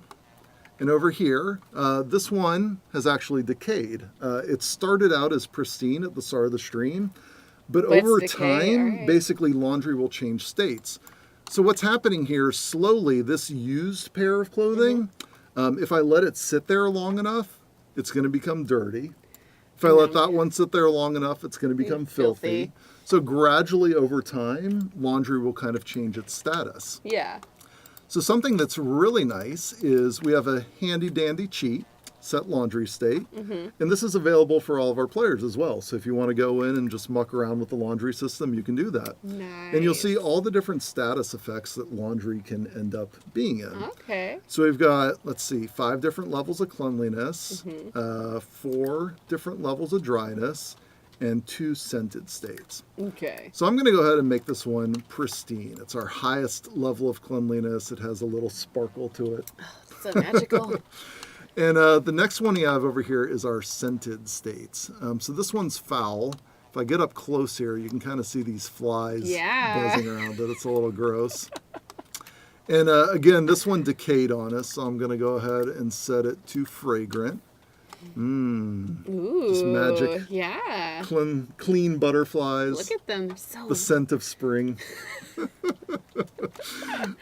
And over here, this one has actually decayed. It started out as pristine at the start of the stream, but But it's over decayed, time, alright. basically laundry will change states. So what's happening here, slowly, this used pair of clothing, if I let it sit there long enough, it's going to become dirty. If I let that one sit there long enough, it's going to become filthy. Filthy. So gradually over time, laundry will kind of change its status. Yeah. So something that's really nice is we have a handy dandy cheat, set laundry state, and this is available for all of our players as well. So if you want to go in and just muck around with the laundry system, you can do that. Nice. And you'll see all the different status effects that laundry can end up being in. Okay. So we've got, let's see, 5 different levels of cleanliness, 4 different levels of dryness, and 2 scented states. Okay. So I'm going to go ahead and make this one pristine. It's our highest level of cleanliness. It has a little sparkle to it. So magical. And the next one you have over here is our scented states. So this one's foul. If I get up close here, you can kind of see these flies buzzing around it. It's a little gross. And again, this one decayed on us, so I'm going to go ahead and set it to fragrant. Ooh. Just magic. Yeah. Clean butterflies. Look at them. So The scent of spring.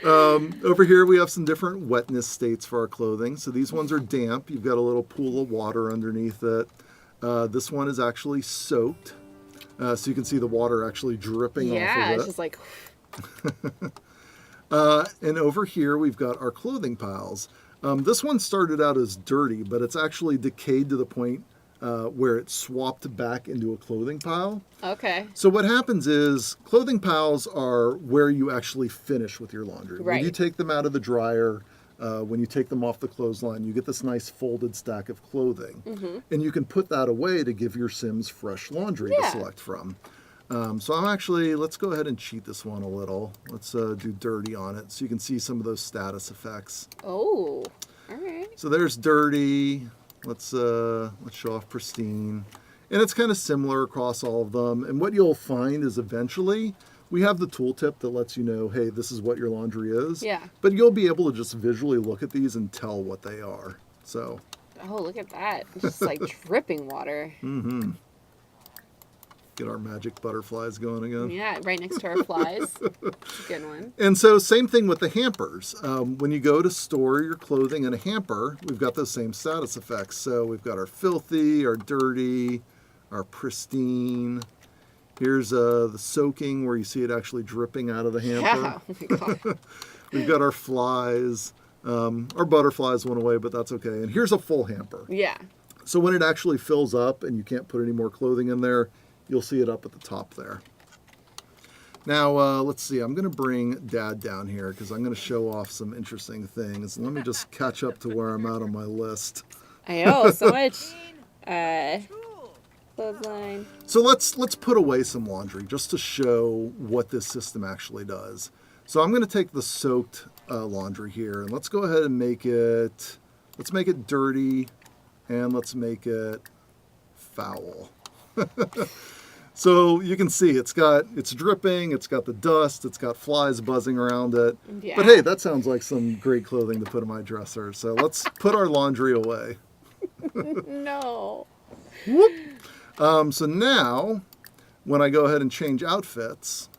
Over here we have some different wetness states for our clothing. So these ones are damp. You've got a little pool of water underneath it. This one is actually soaked. So you can see the water actually dripping off Yeah, of it. it's just like, And over here, we've got our clothing piles. This one started out as dirty, but it's actually decayed to the point where it swapped back into a clothing pile. okay. So what happens is clothing piles are where you actually finish with your laundry. When you Right. take them out of the dryer, when you take them off the clothesline, you get this nice folded stack of clothing. And you can put that away to give your Sims fresh laundry Yeah. to select from. So I'm actually, let's go ahead and cheat this one a little. Let's do dirty on it so you can see some of those status effects. Oh, all right. So there's dirty. Let's show off pristine. And it's kind of similar across all of them. And what you'll find is eventually we have the tooltip that lets you know, hey, this is what your laundry is. Yeah. But you'll be able to just visually look at these and tell what they are. So, Oh, look at that. Just like dripping water. get our magic butterflies going again. Yeah, right next to our flies. Good one. And so same thing with the hampers. When you go to store your clothing in a hamper, we've got those same status effects. So we've got our filthy, our dirty, our pristine. Here's the soaking where you see it actually dripping out of the hamper. Yeah. Oh my God. We've got our flies. Our butterflies went away, but that's okay. And here's a full hamper. Yeah. So when it actually fills up and you can't put any more clothing in there, you'll see it up at the top there. Now, let's see. I'm going to bring Dad down here because I'm going to show off some interesting things. Let me just catch up to where I'm at on my list. I know, so much. Clothesline. So let's put away some laundry just to show what this system actually does. So I'm going to take the soaked laundry here and let's go ahead and make it dirty and let's make it foul. So you can see it's dripping, it's got the dust, it's got flies buzzing around it. Yeah. But hey, that sounds like some great clothing to put in my dresser. So let's put our laundry away. No. Whoop. So now, when I go ahead and change outfits,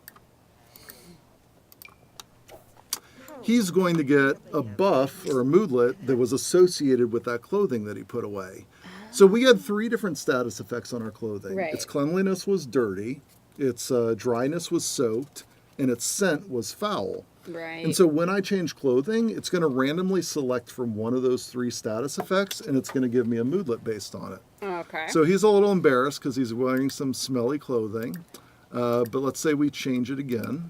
he's going to get a buff or a moodlet that was associated with that clothing that he put away. So we had 3 different status effects on our clothing. Right. Its cleanliness was dirty, its dryness was soaked, and its scent was foul. Right. And so when I change clothing, it's going to randomly select from one of those 3 status effects, and it's going to give me a moodlet based on it. Okay. So he's a little embarrassed because he's wearing some smelly clothing. But let's say we change it again.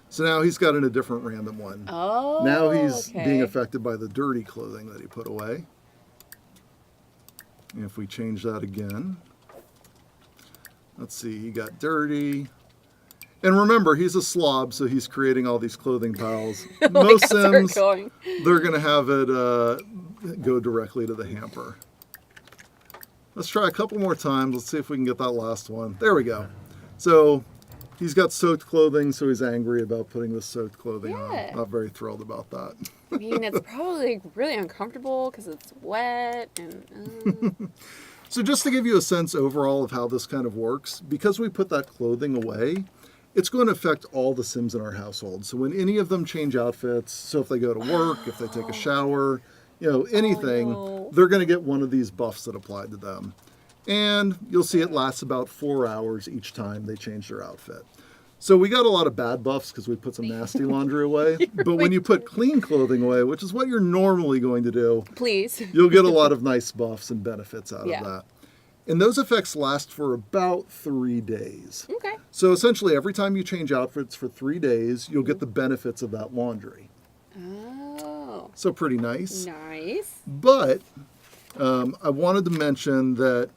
So now he's got in a different random one. Oh. Now he's okay. being affected by the dirty clothing that he put away. And if we change that again, let's see, he got dirty. And remember, he's a slob, so he's creating all these clothing piles. Most Like, as we're Sims, going. they're going to have it go directly to the hamper. Let's try a couple more times. Let's see if we can get that last one. There we go. So he's got soaked clothing, so he's angry about putting the soaked clothing Yeah. on. Not very thrilled about that. I mean, it's probably like, really uncomfortable because it's wet and. So just to give you a sense overall of how this kind of works, because we put that clothing away, it's going to affect all the Sims in our household. So when any of them change outfits, so if they go to work, if they take a shower, anything, no. they're going to get one of these buffs that applied to them. And you'll see it lasts about 4 hours each time they change their outfit. So we got a lot of bad buffs because we put some nasty laundry away. But when you put clean clothing away, which is what you're normally going to do, Please. you'll get a lot of nice buffs and benefits out Yeah. of that. And those effects last for about 3 days. Okay. So essentially, every time you change outfits for 3 days, you'll get the benefits of that laundry. Oh. So pretty nice. Nice. But I wanted to mention that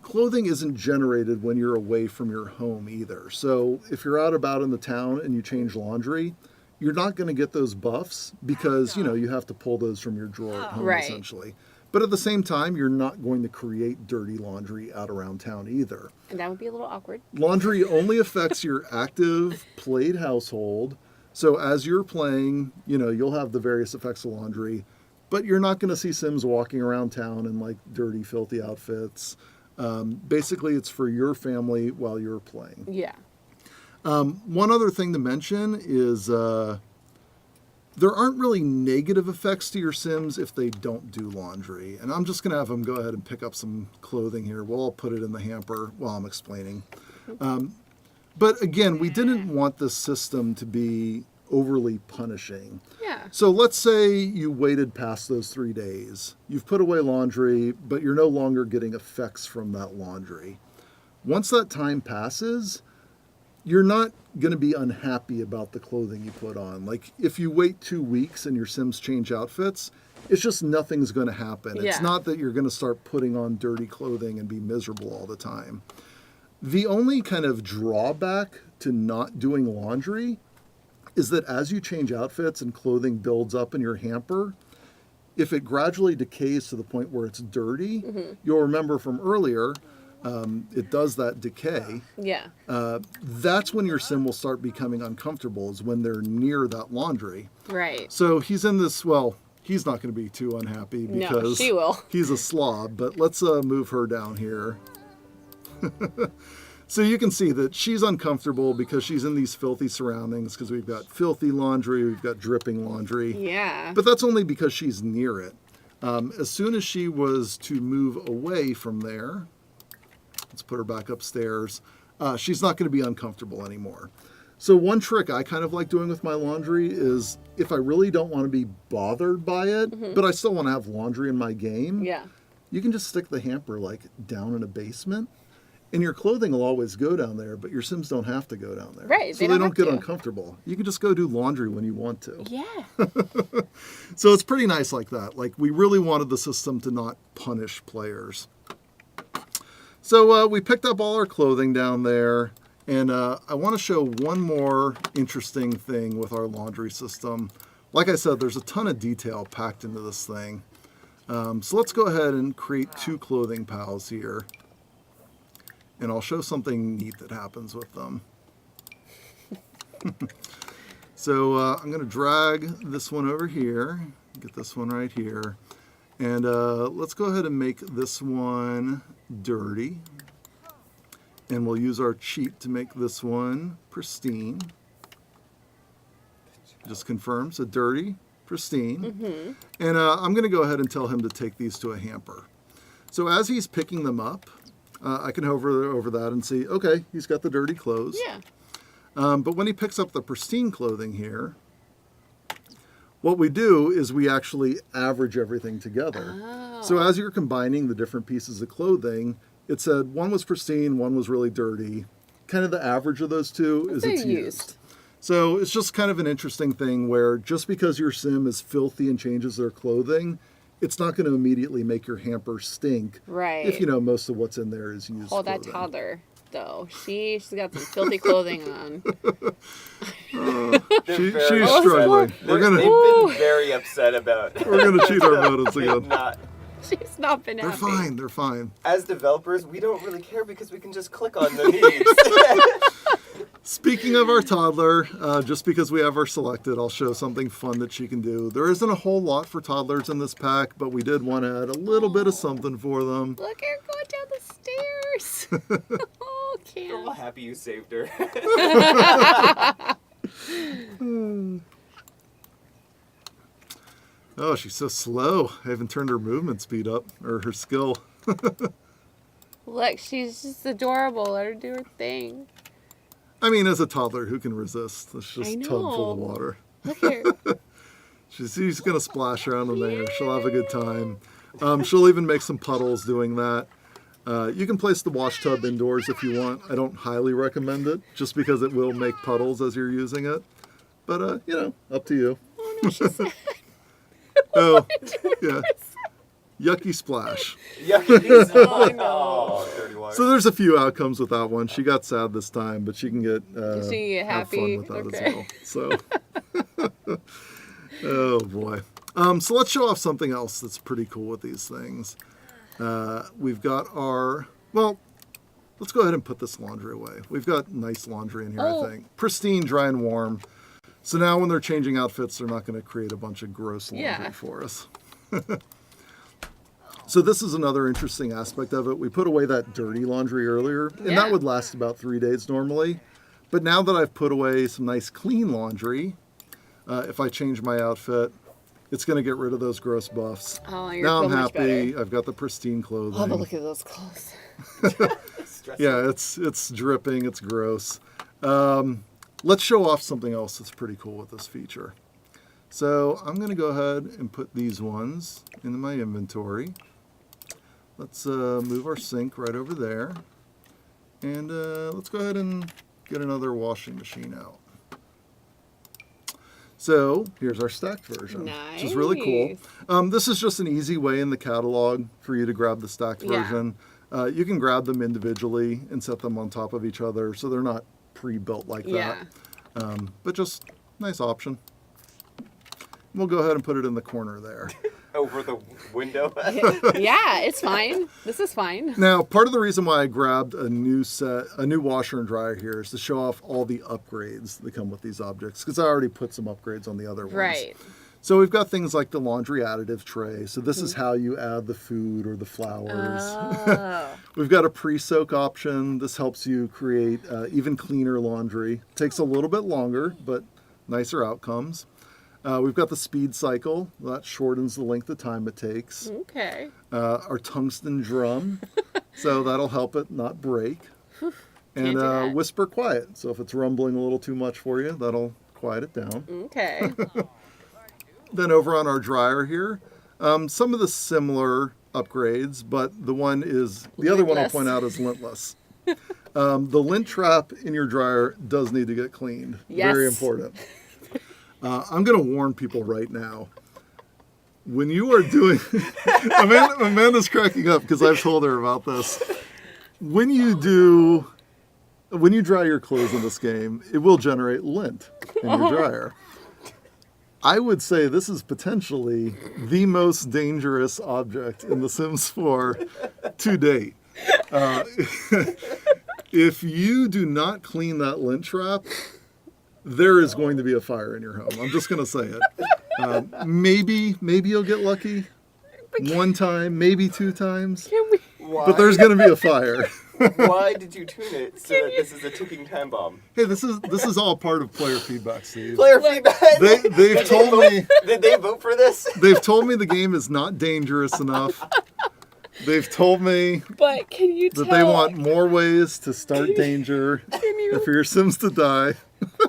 clothing isn't generated when you're away from your home either. So if you're out about in the town and you change laundry, you're not going to get those buffs because, you have to pull those from your drawer at home, Right. essentially. But at the same time, you're not going to create dirty laundry out around town either. And that would be a little awkward. Laundry only affects your active played household. So as you're playing, you'll have the various effects of laundry, but you're not going to see Sims walking around town in like dirty, filthy outfits. Basically, it's for your family while you're playing. Yeah. One other thing to mention is there aren't really negative effects to your Sims if they don't do laundry. And I'm just going to have them go ahead and pick up some clothing here. We'll all put it in the hamper while I'm explaining. But again, we didn't want this system to be overly punishing. Yeah. So let's say you waited past those 3 days. You've put away laundry, but you're no longer getting effects from that laundry. Once that time passes, you're not going to be unhappy about the clothing you put on. Like if you wait 2 weeks and your Sims change outfits, it's just nothing's going to happen. Yeah. It's not that you're going to start putting on dirty clothing and be miserable all the time. The only kind of drawback to not doing laundry is that as you change outfits and clothing builds up in your hamper, if it gradually decays to the point where it's dirty, you'll remember from earlier, it does that decay. Yeah. That's when your Sim will start becoming uncomfortable, is when they're near that laundry. Right. So he's in this, well, he's not going to be too unhappy because No, she will. he's a slob, but let's move her down here. So you can see that she's uncomfortable because she's in these filthy surroundings, because we've got filthy laundry, we've got dripping laundry. Yeah. But that's only because she's near it. As soon as she was to move away from there, let's put her back upstairs, she's not going to be uncomfortable anymore. So one trick I kind of like doing with my laundry is if I really don't want to be bothered by it, but I still want to have laundry in my game, Yeah. you can just stick the hamper like down in a basement. And your clothing will always go down there, but your Sims don't have to go down there. Right, So they they don't don't have get to. uncomfortable. You can just go do laundry when you want to. Yeah. So it's pretty nice like that. Like we really wanted the system to not punish players. So we picked up all our clothing down there. And I want to show one more interesting thing with our laundry system. Like I said, there's a ton of detail packed into this thing. So let's go ahead and create 2 clothing piles here. And I'll show something neat that happens with them. So I'm going to drag this one over here, get this one right here. And let's go ahead and make this one dirty. And we'll use our cheat to make this one pristine. Just confirm, so dirty, pristine. And I'm going to go ahead and tell him to take these to a hamper. So as he's picking them up, I can hover over that and see, okay, he's got the dirty clothes. Yeah. But when he picks up the pristine clothing here, what we do is we actually average everything together. Oh. So as you're combining the different pieces of clothing, it said one was pristine, one was really dirty. Kind of the average of those two is They're it's used. So it's just kind of an interesting thing where just because your Sim is filthy and changes their clothing, it's not going to immediately make your hamper stink. Right. If you know most of what's in there is used Oh, that clothing. toddler, though. She's got some filthy clothing on. She's very struggling. They've We're been very upset about. gonna cheat our motives again. She's not been They're happy. fine. They're fine. As developers, we don't really care because we can just click on the needs. Speaking of our toddler, just because we have her selected, I'll show something fun that she can do. There isn't a whole lot for toddlers in this pack, but we did want to add a little bit of something for them. Look at her going down the stairs. Oh, They're all Cam. happy you saved her. Oh, she's so slow. I haven't turned her movement speed up, or her skill. Look, she's just adorable. Let her do her thing. I mean, as a toddler, who can resist? It's just I a tub full of know. water. Look at her. She's going to splash around in there. She'll have a good time. She'll even make some puddles doing that. You can place the wash tub indoors if you want. I don't highly recommend it, just because it will make puddles as you're using it. But, you know, up to you. Oh, no, she's sad. Oh, yeah. Yucky splash. Yucky. Oh, no. Oh, dirty water. So there's a few outcomes with that one. She got sad this time, but she can get, She can get have happy. fun with that Okay. as well. So, oh boy. So let's show off something else that's pretty cool with these things. We've got our, well, let's go ahead and put this laundry away. We've got nice laundry in here, Oh. I think. Pristine, dry, and warm. So now when they're changing outfits, they're not going to create a bunch of gross laundry Yeah. for us. So this is another interesting aspect of it. We put away that dirty laundry earlier, and that Yeah. would last about 3 days normally. But now that I've put away some nice clean laundry, If I change my outfit, it's going to get rid of those gross buffs. Oh, you're Now so I'm much happy. better. I've got the pristine clothing. Oh, but look at those clothes. Yeah, it's dripping. It's gross. Let's show off something else that's pretty cool with this feature. So I'm going to go ahead and put these ones into my inventory. Let's move our sink right over there. And let's go ahead and get another washing machine out. So here's our stacked version, which is really cool. This is just an easy way in the catalog for you to grab the stacked version. You can grab them individually and set them on top of each other, so they're not pre-built like that. But just nice option. We'll go ahead and put it in the corner there. Over the window? Yeah, it's fine. This is fine. Now, part of the reason why I grabbed a new washer and dryer here is to show off all the upgrades that come with these objects, because I already put some upgrades on the other ones. Right. So we've got things like the laundry additive tray. So this is how you add the food or the flowers. Oh. We've got a pre-soak option. This helps you create even cleaner laundry. Takes a little bit longer, but nicer outcomes. We've got the speed cycle. That shortens the length of time it takes. Okay. Our tungsten drum. So that'll help it not break. And whisper quiet. So if it's rumbling a little too much for you, that'll quiet it down. Okay. Then over on our dryer here, some of the similar upgrades, but the other one I'll point out is lintless. The lint trap in your dryer does need to get cleaned. Yes. Very important. I'm going to warn people right now. When you are doing... Amanda's cracking up because I've told her about this. When you dry your clothes in this game, it will generate lint in your dryer. I would say this is potentially the most dangerous object in The Sims 4 to date. If you do not clean that lint trap, there is going to be a fire in your home. I'm just going to say it. Maybe you'll get lucky one time, maybe 2 times. But there's going to be a fire. Why did you tune it so that this is a ticking time bomb? Hey, this is all part of player feedback, Steve. Player feedback? They've told me... Did they vote for this? They've told me the game is not dangerous enough. They've told me But can you tell? that they want more ways to start danger and for your Sims to die.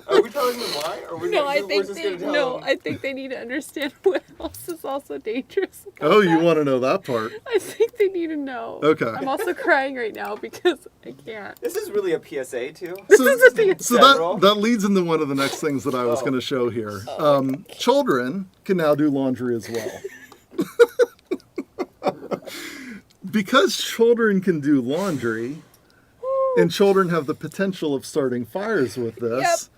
Are we telling them why? Or No, I we're think just they gonna tell no. them? I think they need to understand what else is also dangerous. about Oh, you that. want to know that part? I think they need to know. Okay. I'm also crying right now because I can't. This is really a PSA too. So Federal? that leads into one of the next things that I was going to show here. Children can now do laundry as well. Because children can do laundry, and children have the potential of starting fires with this,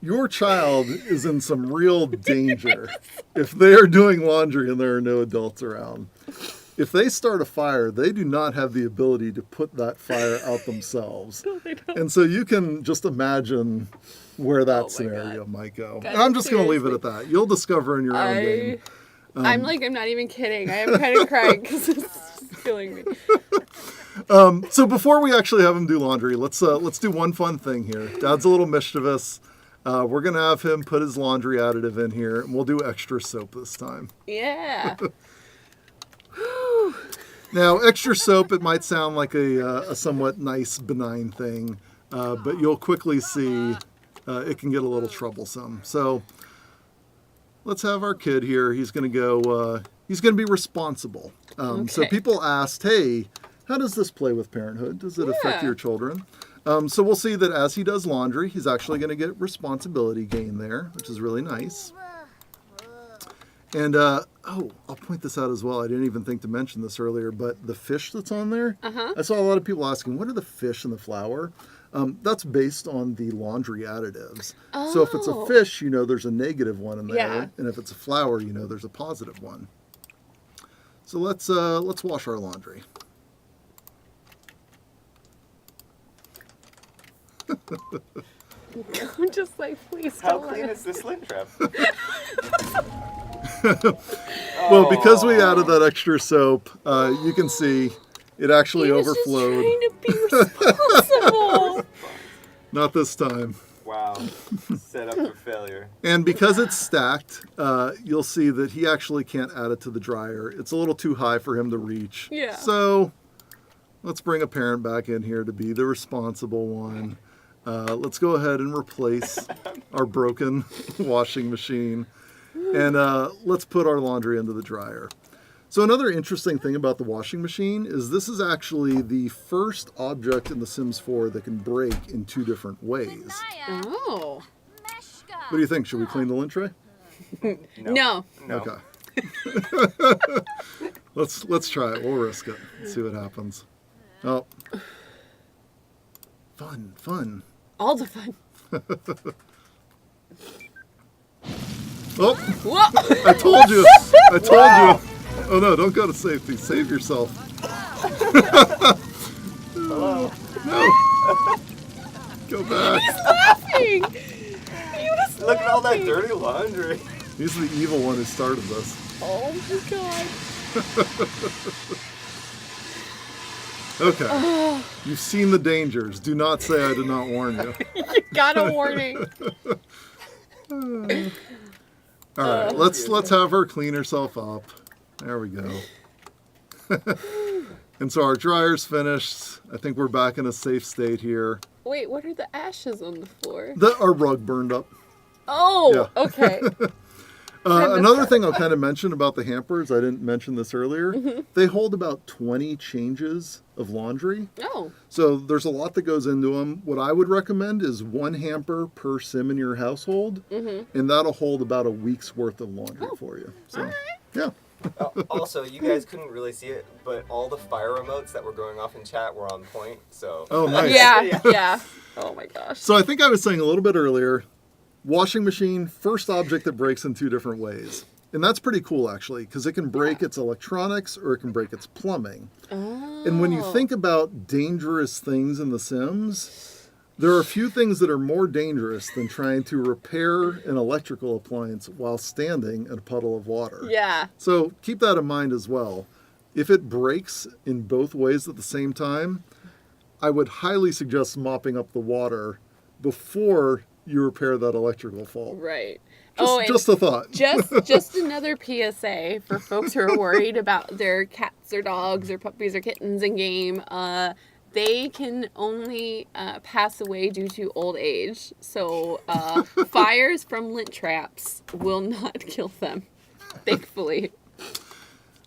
your child is in some real danger if they are doing laundry and there are no adults around. If they start a fire, they do not have the ability to put that fire out themselves. No, they don't. And so you can just imagine where that my scenario God. might go. God, And I'm just going to leave it seriously. at that. You'll discover in your own game. I'm not even kidding. I am kind of crying because it's killing me. So before we actually have him do laundry, let's do one fun thing here. Dad's a little mischievous. We're going to have him put his laundry additive in here, and we'll do extra soap this time. Yeah. Now, extra soap, it might sound like a somewhat nice, benign thing, but you'll quickly see it can get a little troublesome. So let's have our kid here. He's going to be responsible. So Okay. people asked, hey, how does this play with parenthood? Does it affect Yeah. your children? So we'll see that as he does laundry, he's actually going to get responsibility gain there, which is really nice. And, I'll point this out as well. I didn't even think to mention this earlier, but the fish that's on there, I saw a lot of people asking, what are the fish in the flour? That's based on the laundry additives. So if it's a Oh. fish, you know there's a negative one in there. Yeah. And if it's a flour, you know there's a positive one. So let's wash our laundry. I'm just like, please How don't clean let is this lint trap? Well, because we added that extra soap, you can see it actually He was overflowed. just trying to be responsible. Not this time. Wow. Set up for failure. And because it's stacked, you'll see that he actually can't add it to the dryer. It's a little too high for him to reach. Yeah. So let's bring a parent back in here to be the responsible one. Let's go ahead and replace our broken washing machine. And let's put our laundry into the dryer. So another interesting thing about the washing machine is this is actually the first object in The Sims 4 that can break in 2 different ways. Oh. What do you think? Should we clean the lint tray? No. Okay. let's try it. We'll risk it. Let's see what happens. Oh. Fun. All the fun. Oh, Whoa. I told you. Oh no, don't go to safety. Save yourself. Hello. No. Go back. Laughing. He was Look at all that laughing. dirty laundry. He's the evil one who started this. Oh my god. Okay. You've seen the dangers. Do not say I did not warn you. You got a warning. All right, let's have her clean herself up. There we go. And so our dryer's finished. I think we're back in a safe state here. Wait, what are the ashes on the floor? Our rug burned up. Oh, Yeah. okay. Another thing I'll kind of mention about the hampers, I didn't mention this earlier, they hold about 20 changes of laundry. Oh, So there's a lot that goes into them. What I would recommend is 1 hamper per sim in your household, and that'll hold about a week's worth of laundry for you. So, alright. yeah. Also, you guys couldn't really see it, but all the fire remotes that were going off in chat were on point. So. Oh, nice. yeah. Oh my gosh. So I think I was saying a little bit earlier, washing machine, first object that breaks in 2 different ways. And that's pretty cool, actually, because it can break its electronics or it can break its plumbing. Oh. And when you think about dangerous things in The Sims, there are a few things that are more dangerous than trying to repair an electrical appliance while standing in a puddle of water. Yeah. So keep that in mind as well. If it breaks in both ways at the same time, I would highly suggest mopping up the water before you repair that electrical fault. Right. Just a thought. just another PSA for folks who are worried about their cats or dogs or puppies or kittens in game. They can only pass away due to old age. So fires from lint traps will not kill them, thankfully.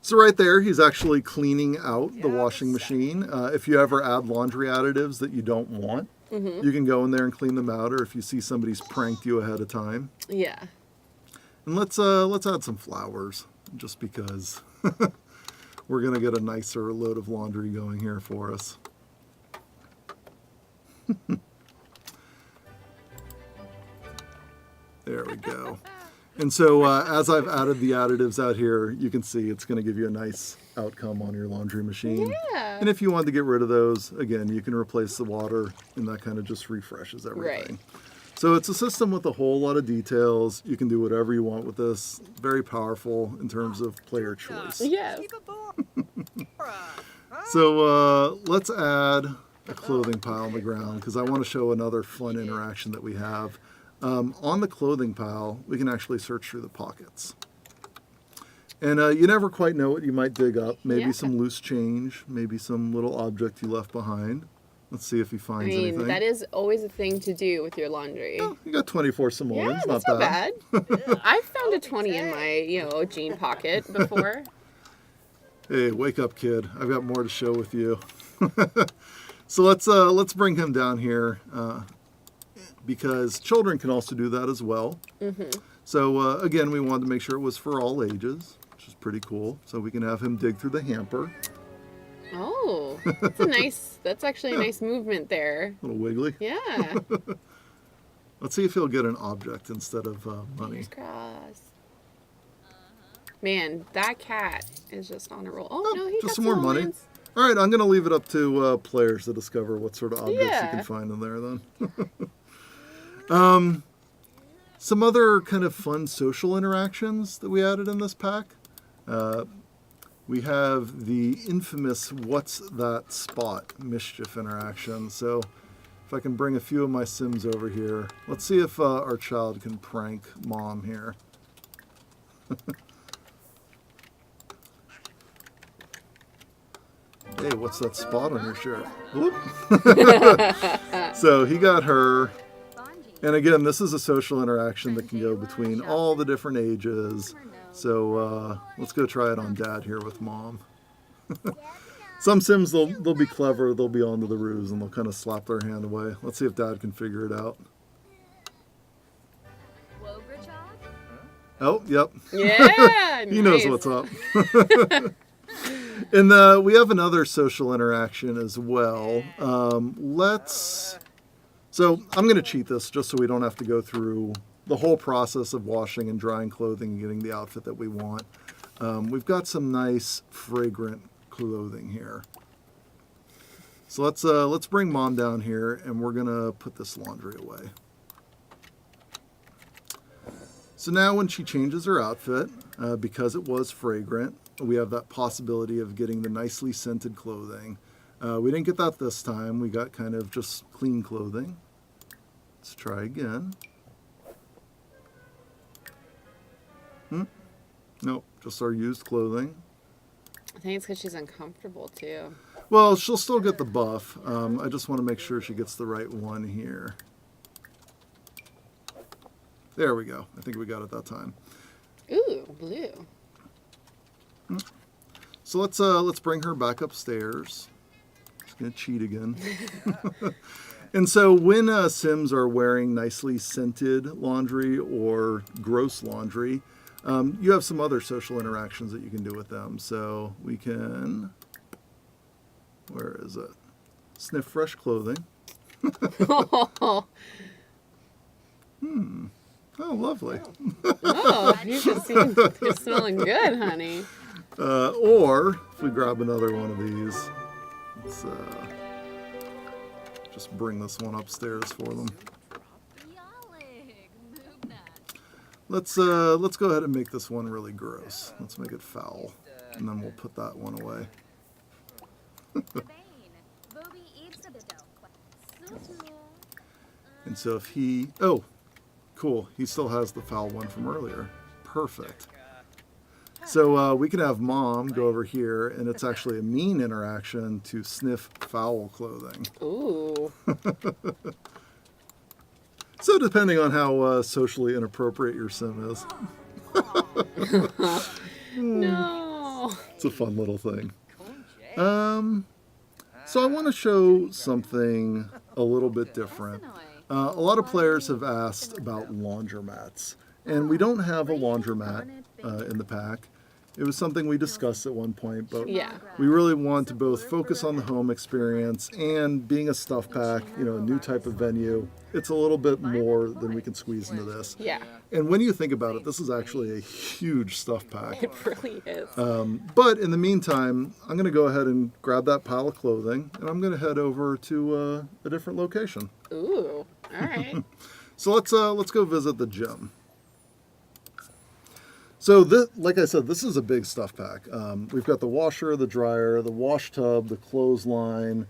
So right there, he's actually cleaning out the washing machine. If you ever add laundry additives that you don't want, you can go in there and clean them out, or if you see somebody's pranked you ahead of time. Yeah. And let's add some flowers, just because we're gonna get a nicer load of laundry going here for us. There we go. And so as I've added the additives out here, you can see it's going to give you a nice outcome on your laundry machine. Yeah. And if you want to get rid of those, again, you can replace the water, and that kind of just refreshes everything. Right. So it's a system with a whole lot of details. You can do whatever you want with this. Very powerful in terms of player choice. Yes. So let's add a clothing pile on the ground, because I want to show another fun interaction that we have. On the clothing pile, we can actually search through the pockets. And you never quite know what you might dig up. Maybe some loose change, maybe some little object you left behind. Let's see if he finds anything. That is always a thing to do with your laundry. Oh, you got 24 simoleons, Yeah, that's not bad. I've found a 20 in my, jean pocket before. Hey, wake up, kid. I've got more to show with you. So let's bring him down here, because children can also do that as well. So again, we wanted to make sure it was for all ages, which is pretty cool. So we can have him dig through the hamper. Oh, that's actually a nice movement there. A little wiggly. Yeah. Let's see if he'll get an object instead of money. Fingers crossed. Man, that cat is just on a roll. Oh, no, he just got some more money. simoleons. All right, I'm going to leave it up to players to discover what sort of objects you Yeah. can find in there then. Some other kind of fun social interactions that we added in this pack. We have the infamous "What's That Spot?" mischief interaction. So if I can bring a few of my Sims over here. Let's see if our child can prank Mom here. Hey, what's that spot on your shirt? Whoop. So he got her. And again, this is a social interaction that can go between all the different ages. So let's go try it on Dad here with Mom. Some Sims, they'll be clever, they'll be onto the ruse, and they'll kind of slap their hand away. Let's see if Dad can figure it out. Oh, yep. Yeah, He knows what's up. And we have another social interaction as well. So I'm going to cheat this just so we don't have to go through the whole process of washing and drying clothing and getting the outfit that we want. We've got some nice fragrant clothing here. So let's bring Mom down here, and we're going to put this laundry away. So now when she changes her outfit, because it was fragrant, we have that possibility of getting the nicely scented clothing. We didn't get that this time. We got kind of just clean clothing. Let's try again. Nope, just our used clothing. I think it's because she's uncomfortable too. Well, she'll still get the buff. I just want to make sure she gets the right one here. There we go. I think we got it that time. Ooh, blue. So let's bring her back upstairs. She's gonna cheat again. And so when Sims are wearing nicely scented laundry or gross laundry, you have some other social interactions that you can do with them. So we can, where is it? Sniff fresh clothing. Oh, Lovely. you're smelling good, honey. Or if we grab another one of these, let's just bring this one upstairs for them. Let's go ahead and make this one really gross. Let's make it foul, and then we'll put that one away. And so if he, oh, cool, he still has the foul one from earlier. Perfect. So we can have Mom go over here, and it's actually a mean interaction to sniff foul clothing. Ooh. So depending on how socially inappropriate your sim is. No. It's a fun little thing. So I want to show something a little bit different. A lot of players have asked about laundromats, and we don't have a laundromat in the pack. It was something we discussed at one point, but Yeah. we really want to both focus on the home experience and being a stuff pack, a new type of venue. It's a little bit more than we can squeeze into this. Yeah. And when you think about it, this is actually a huge stuff pack. It really is. But in the meantime, I'm going to go ahead and grab that pile of clothing, and I'm going to head over to a different location. Ooh. All right. So let's go visit the gym. So this, like I said, this is a big stuff pack. We've got the washer, the dryer, the wash tub, the clothesline,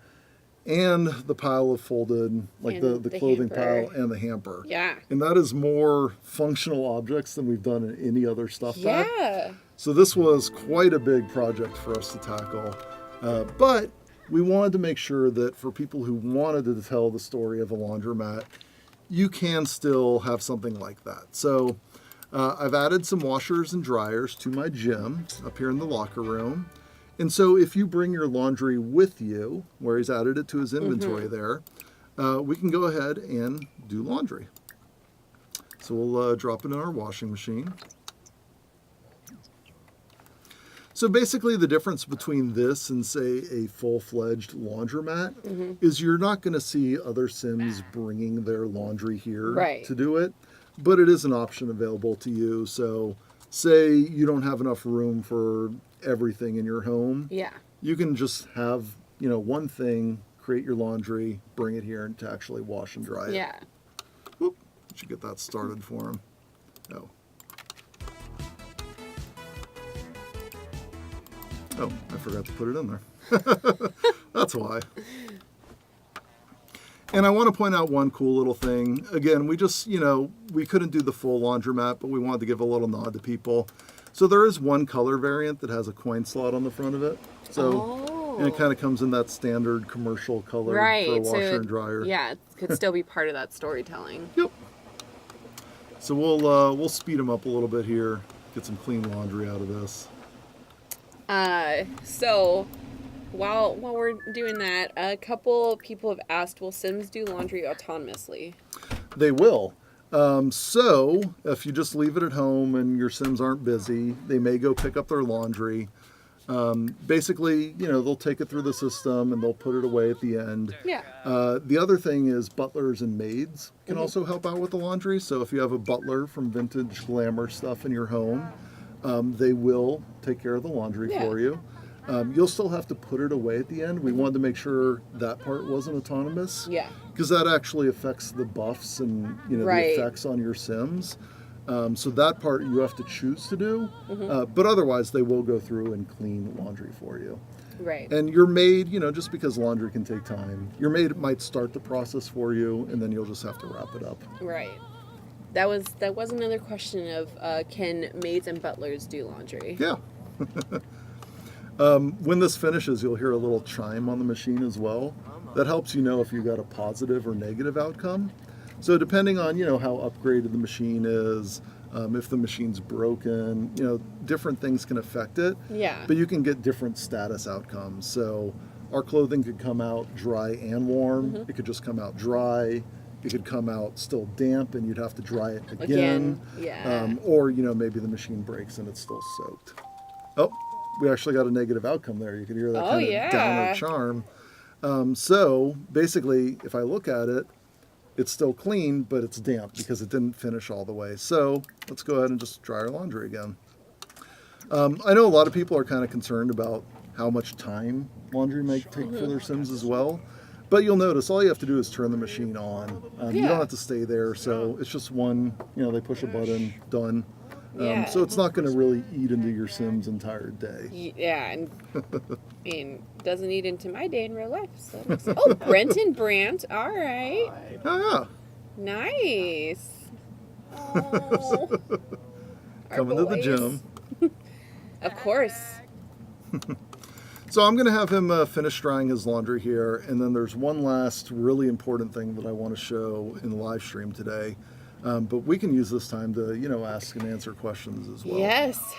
and the pile of folded, like And the the clothing hamper. pile and the hamper. Yeah. And that is more functional objects than we've done in any other stuff pack. Yeah. So this was quite a big project for us to tackle. But we wanted to make sure that for people who wanted to tell the story of a laundromat, you can still have something like that. So I've added some washers and dryers to my gym up here in the locker room. And so if you bring your laundry with you, where he's added it to his inventory there, we can go ahead and do laundry. So we'll drop it in our washing machine. So basically the difference between this and say a full-fledged laundromat is you're not going to see other Sims bringing their laundry here Right. to do it, but it is an option available to you. So say you don't have enough room for everything in your home. Yeah. You can just have, one thing, create your laundry, bring it here and to actually wash and dry it. Yeah. Whoop, should get that started for him. Oh, I forgot to put it in there. That's why. And I want to point out one cool little thing. Again, we just, we couldn't do the full laundromat, but we wanted to give a little nod to people. So there is one color variant that has a coin slot on the front of it. So and it kind of comes in that standard commercial color for a washer and dryer. Yeah, it could still be part of that storytelling. Yep. So we'll speed them up a little bit here, get some clean laundry out of this. So while we're doing that, a couple people have asked, will Sims do laundry autonomously? They will. So if you just leave it at home and your Sims aren't busy, they may go pick up their laundry. Basically, they'll take it through the system and they'll put it away at the end. Yeah. The other thing is butlers and maids can also help out with the laundry. So if you have a butler from Vintage Glamour stuff in your home, they will take care of the laundry for you. You'll still have to put it away at the end. We wanted to make sure that part wasn't autonomous. Yeah. Because that actually affects the buffs and the effects on your Sims. So that part you have to choose to do. But otherwise, they will go through and clean laundry for you. Right. And your maid, just because laundry can take time, your maid might start the process for you, and then you'll just have to wrap it up. Right. That was another question of can maids and butlers do laundry? Yeah. When this finishes, you'll hear a little chime on the machine as well. That helps you know if you got a positive or negative outcome. So depending on, how upgraded the machine is, if the machine's broken, different things can affect it. Yeah. But you can get different status outcomes. So our clothing could come out dry and warm. It could just come out dry. It could come out still damp and you'd have to dry it again. Yeah. Or, maybe the machine breaks and it's still soaked. Oh, we actually got a negative outcome there. You could hear that kind of downer charm. So basically, if I look at it, it's still clean, but it's damp because it didn't finish all the way. So let's go ahead and just dry our laundry again. I know a lot of people are kind of concerned about how much time laundry might take for their Sims as well. But you'll notice all you have to do is turn the machine on. You don't have to stay there. So it's just one, they push a button, done. So it's not going to really eat into your Sim's entire day. Yeah, and doesn't eat into my day in real life. So. Oh, Brent and Brant. All right. Oh, yeah. Nice. Oh, Coming to the gym. Of course. So I'm going to have him finish drying his laundry here. And then there's one last really important thing that I want to show in the live stream today. But we can use this time to, ask and answer questions as well. Yes.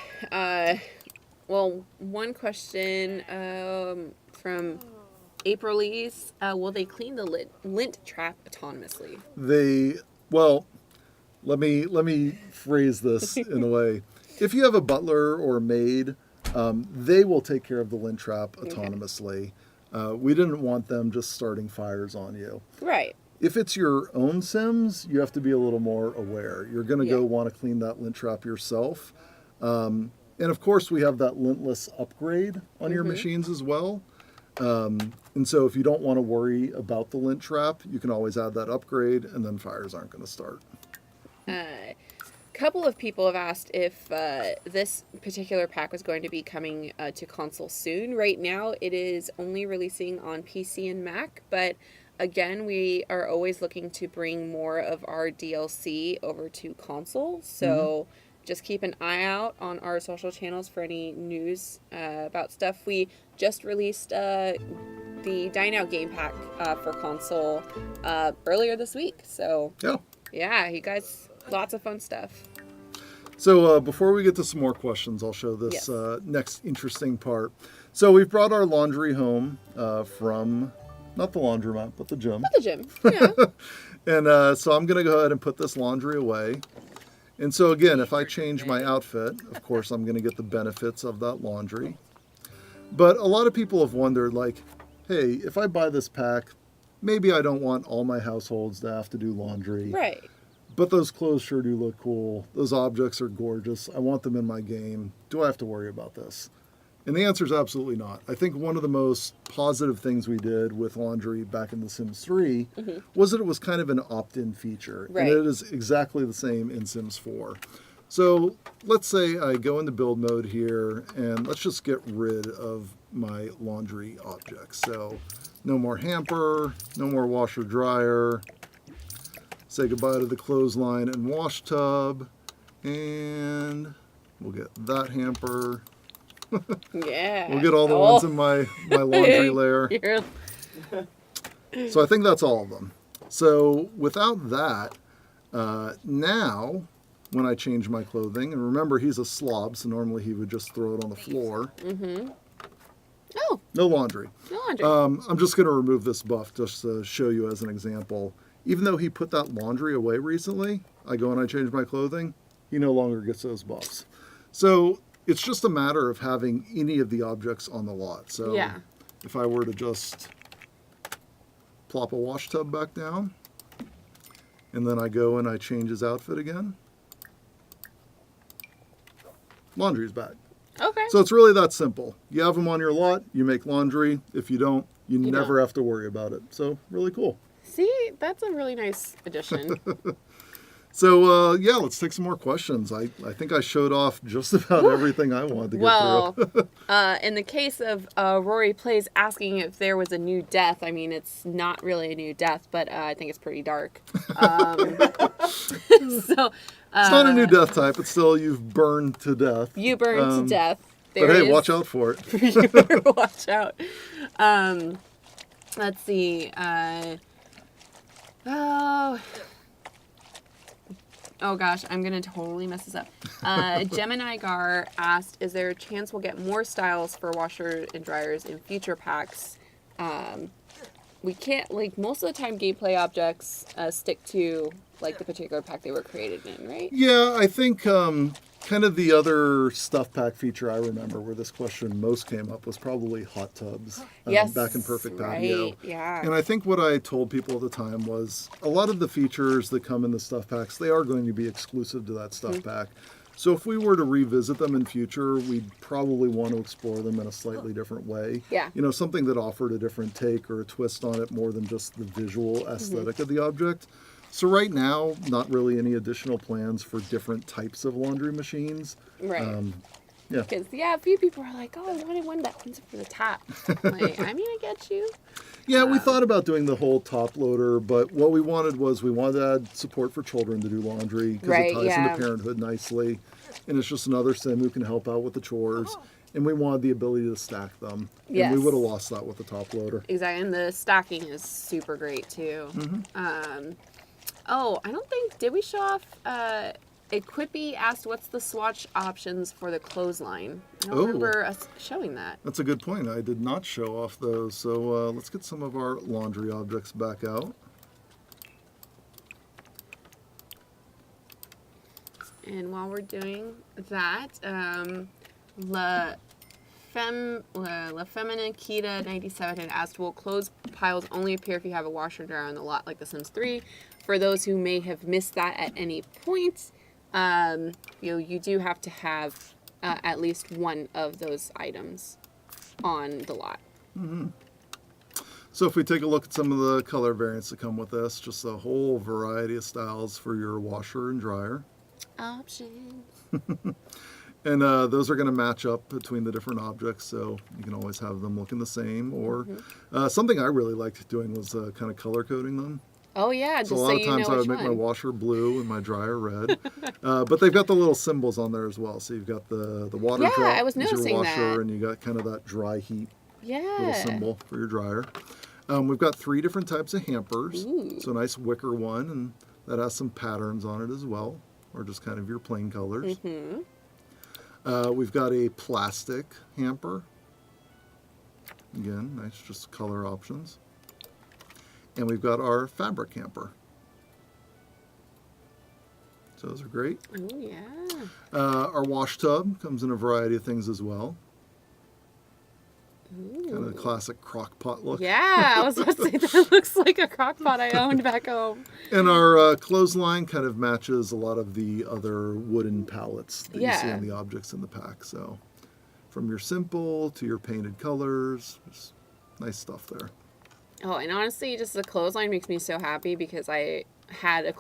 Well, one question from April Lee's, will they clean the lint trap autonomously? Let me phrase this in a way. If you have a butler or a maid, they will take care of the lint trap autonomously. We didn't want them just starting fires on you. Right. If it's your own Sims, you have to be a little more aware. You're going to go want to clean that lint trap yourself. And of course, we have that lintless upgrade on your machines as well. And so if you don't want to worry about the lint trap, you can always add that upgrade and then fires aren't going to start. Couple of people have asked if this particular pack was going to be coming to console soon. Right now, it is only releasing on PC and Mac, but again, we are always looking to bring more of our DLC over to console. So just keep an eye out on our social channels for any news about stuff. We just released the Dine Out game pack for console earlier this week. So yeah, you guys, lots of fun stuff. So before we get to some more questions, I'll show this next interesting part. So we've brought our laundry home from... not the laundromat, but the gym. The gym, yeah. And so I'm going to go ahead and put this laundry away. And so again, if I change my outfit, of course, I'm going to get the benefits of that laundry. But a lot of people have wondered, like, hey, if I buy this pack, maybe I don't want all my households to have to do laundry. Right. But those clothes sure do look cool. Those objects are gorgeous. I want them in my game. Do I have to worry about this? And the answer is absolutely not. I think one of the most positive things we did with laundry back in The Sims 3 was that it was kind of an opt-in feature. Right. And it is exactly the same in Sims 4. So let's say I go into build mode here, and let's just get rid of my laundry objects. So no more hamper, no more washer dryer. Say goodbye to the clothesline and wash tub, and we'll get that hamper. Yeah. We'll get all the ones in my laundry layer. You're- So I think that's all of them. So without that, now when I change my clothing, and remember he's a slob, so normally he would just throw it on the floor. Oh, No laundry. no laundry. I'm just going to remove this buff just to show you as an example. Even though he put that laundry away recently, I go and I change my clothing, he no longer gets those buffs. So it's just a matter of having any of the objects on the lot. So Yeah. if I were to just plop a wash tub back down, and then I go and I change his outfit again, laundry's back. Okay. So it's really that simple. You have them on your lot, you make laundry. If you don't, you You never don't. have to worry about it. So really cool. See, that's a really nice addition. So yeah, let's take some more questions. I think I showed off just about everything I wanted to get Well, through. in the case of Rory Plays asking if there was a new death, I mean, it's not really a new death, but I think it's pretty dark. So It's not a new death type. It's still you've burned to death. you burned to death. But There hey, is- watch out for it. You better watch out. Let's see. Oh gosh, I'm gonna totally mess this up. Gemini Gar asked, "Is there a chance we'll get more styles for washer and dryers in future packs?" We can't, like, most of the time gameplay objects stick to like the particular pack they were created in, right? Yeah, I think kind of the other stuff pack feature I remember where this question most came up was probably hot tubs Yes, back in Perfect right, Patio. yeah. And I think what I told people at the time was a lot of the features that come in the stuff packs, they are going to be exclusive to that stuff pack. So if we were to revisit them in future, we'd probably want to explore them in a slightly different way. Yeah. You know, something that offered a different take or a twist on it more than just the visual aesthetic of the object. So right now, not really any additional plans for different types of laundry machines. Right. Yeah. Because, yeah, a few people are like, "Oh, I wanted one that went for the top." Like, I mean, I get you. Yeah, we thought about doing the whole top loader, but what we wanted to add support for children to do laundry because Right, it ties yeah. into parenthood nicely, and it's just another sim who can help out with the chores. And we wanted the ability to stack them, and Yes. we would have lost that with the top loader. Exactly, and the stacking is super great too. Oh, I don't think, did we show off? Equippy asked, "What's the swatch options for the clothesline?" I don't Oh. remember us showing that. That's a good point. I did not show off those, so let's get some of our laundry objects back out. And while we're doing that, La Feminine Kita 97 had asked, "Will clothes piles only appear if you have a washer and dryer on the lot like The Sims 3? For those who may have missed that at any point, you do have to have at least one of those items on the lot." So if we take a look at some of the color variants that come with this, just a whole variety of styles for your washer and dryer. Options. And those are going to match up between the different objects, so you can always have them looking the same. Or something I really liked doing was kind of color coding them. Oh yeah, just So a so lot of you times know I which would make my one. washer blue and my dryer red. But they've got the little symbols on there as well. So you've got the water Yeah, drop I was is your noticing washer, that. and you got kind of that dry heat little Yeah. symbol for your dryer. We've got 3 different types of hampers. Ooh. So a nice wicker one, and that has some patterns on it as well, or just kind of your plain colors. We've got a plastic hamper. Again, nice just color options. And we've got our fabric hamper. So those are great. Oh yeah. Our wash tub comes in a variety of things as well. Kind of the classic crock pot look. Yeah, I was about to say that looks like a crock pot I owned back home. And our clothesline kind of matches a lot of the other wooden pallets that you see Yeah. on the objects in the pack. So from your simple to your painted colors, just nice stuff there. Oh, and honestly, just the clothesline makes me so happy because I had a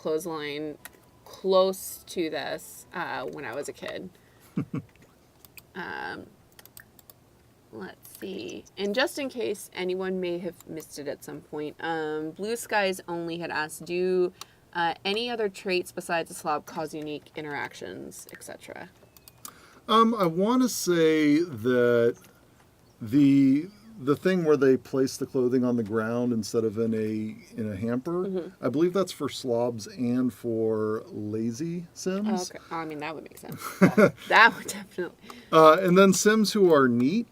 close to this when I was a kid. Let's see. And just in case anyone may have missed it at some point, Blue Skies Only had asked, do any other traits besides the slob cause unique interactions, etc.? I want to say that the thing where they place the clothing on the ground instead of in a hamper, I believe that's for slobs and for lazy sims. Okay. I mean, that would make sense. Yeah, that would definitely. And then sims who are neat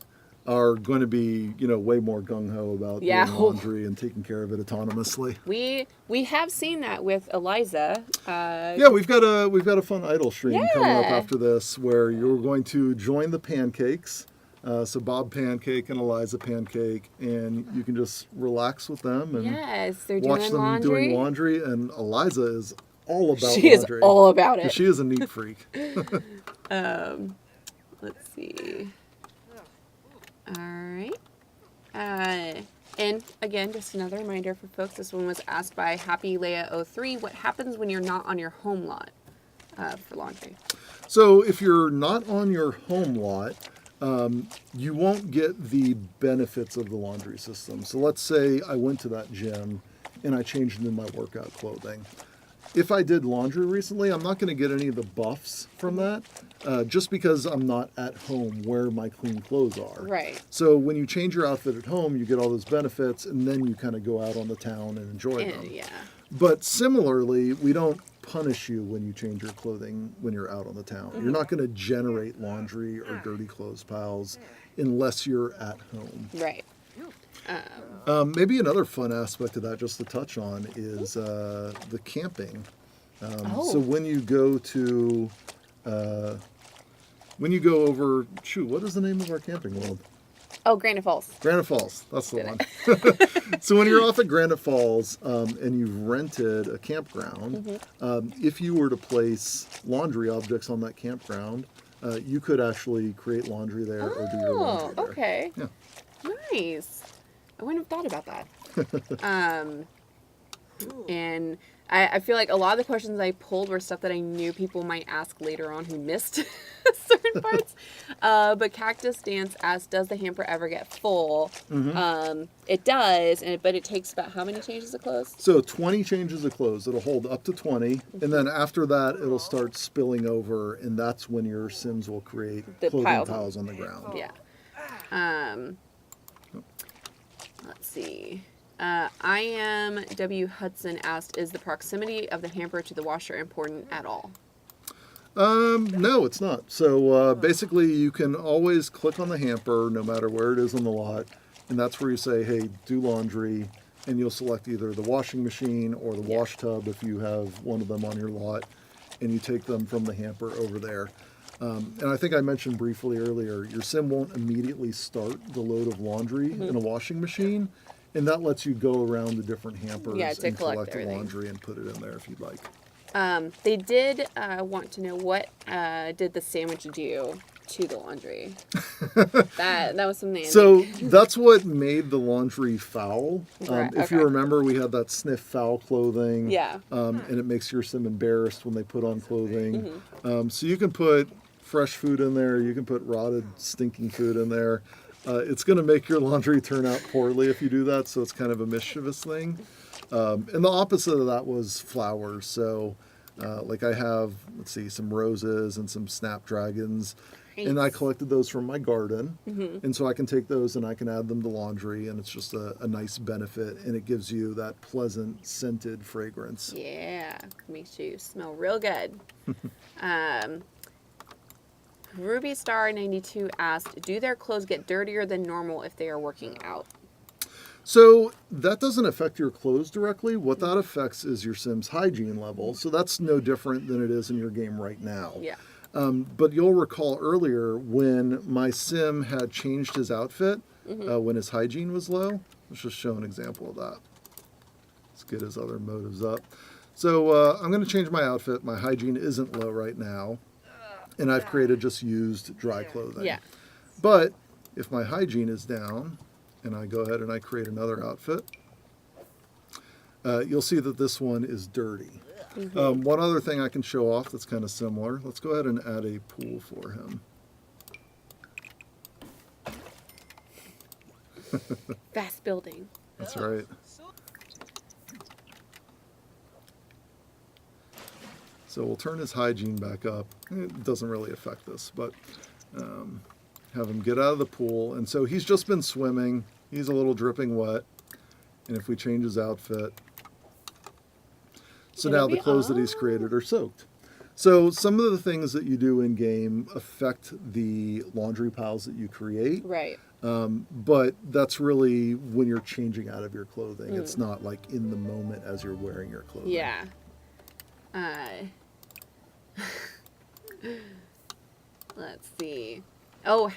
are going to be, way more gung-ho about doing laundry and taking care of it autonomously. We have seen that with Eliza. Yeah, we've got a fun idle stream coming up after this where you're going to join the pancakes. So Bob Pancake and Eliza Pancake, and you can just relax with them and they're watch doing them laundry. doing laundry. And Eliza is all about laundry. She is all about it. She is a neat freak. Let's see. All right. And again, just another reminder for folks, this one was asked by Happy Leia 03. What happens when you're not on your home lot for laundry? So if you're not on your home lot, you won't get the benefits of the laundry system. So let's say I went to that gym and I changed into my workout clothing. If I did laundry recently, I'm not going to get any of the buffs from that, just because I'm not at home where my clean clothes are. Right. So when you change your outfit at home, you get all those benefits, and then you kind of go out on the town and enjoy them. Yeah. But similarly, we don't punish you when you change your clothing when you're out on the town. You're not going to generate laundry or dirty clothes piles unless you're at home. Right. Maybe another fun aspect of that, just to touch on, is the camping. So when you go to, over, what is the name of our camping world? Oh, Granite Falls. Granite Falls, that's the one. So when you're off at Granite Falls and you've rented a campground, if you were to place laundry objects on that campground, you could actually create laundry there or do your laundry there. Okay. Yeah. Nice. I wouldn't have thought about that. And I feel like a lot of the questions I pulled were stuff that I knew people might ask later on who missed certain parts. But Cactus Dance asked, does the hamper ever get full? It does, but it takes about how many changes of clothes? So 20 changes of clothes. It'll hold up to 20. And then after that, it'll start spilling over. And that's when your Sims will create The clothing piles on the ground. Yeah. Let's see. I am W. Hudson asked, is the proximity of the hamper to the washer important at all? No, it's not. So basically, you can always click on the hamper no matter where it is on the lot. And that's where you say, hey, do laundry. And you'll select either the washing machine or the wash tub if you have one of them on your lot. And you take them from the hamper over there. And I think I mentioned briefly earlier, your sim won't immediately start the load of laundry in a washing machine. And that lets you go around the different hampers and collect the laundry and put it in there if you'd like. They did want to know what did the sandwich do to the laundry. that was something. So that's what made the laundry foul. Right, if you remember, we had that sniff foul clothing. Yeah. And it makes your sim embarrassed when they put on clothing. So you can put fresh food in there. You can put rotted, stinking food in there. It's going to make your laundry turn out poorly if you do that, so it's kind of a mischievous thing. And the opposite of that was flowers. So, like I have, some roses and some snapdragons, and I collected those from my garden. And so I can take those and I can add them to laundry, and it's just a nice benefit, and it gives you that pleasant, scented fragrance. Yeah, makes you smell real good. Ruby Star 92 asked, do their clothes get dirtier than normal if they are working out? So that doesn't affect your clothes directly. What that affects is your Sim's hygiene level. So that's no different than it is in your game right now. Yeah. But you'll recall earlier when my Sim had changed his outfit when his hygiene was low. Let's just show an example of that. Let's get his other motives up. So I'm going to change my outfit. My hygiene isn't low right now. And I've created just used dry clothing. Yeah. But if my hygiene is down, and I go ahead and I create another outfit, you'll see that this one is dirty. One other thing I can show off that's kind of similar. Let's go ahead and add a pool for him. Fast building. That's right. So we'll turn his hygiene back up. It doesn't really affect this, but have him get out of the pool. And so he's just been swimming. He's a little dripping wet. And if we change his outfit, so now the clothes that he's created are soaked. So some of the things that you do in game affect the laundry piles that you create. Right. But that's really when you're changing out of your clothing. It's not like in the moment as you're wearing your clothing. Yeah. Let's see. Oh,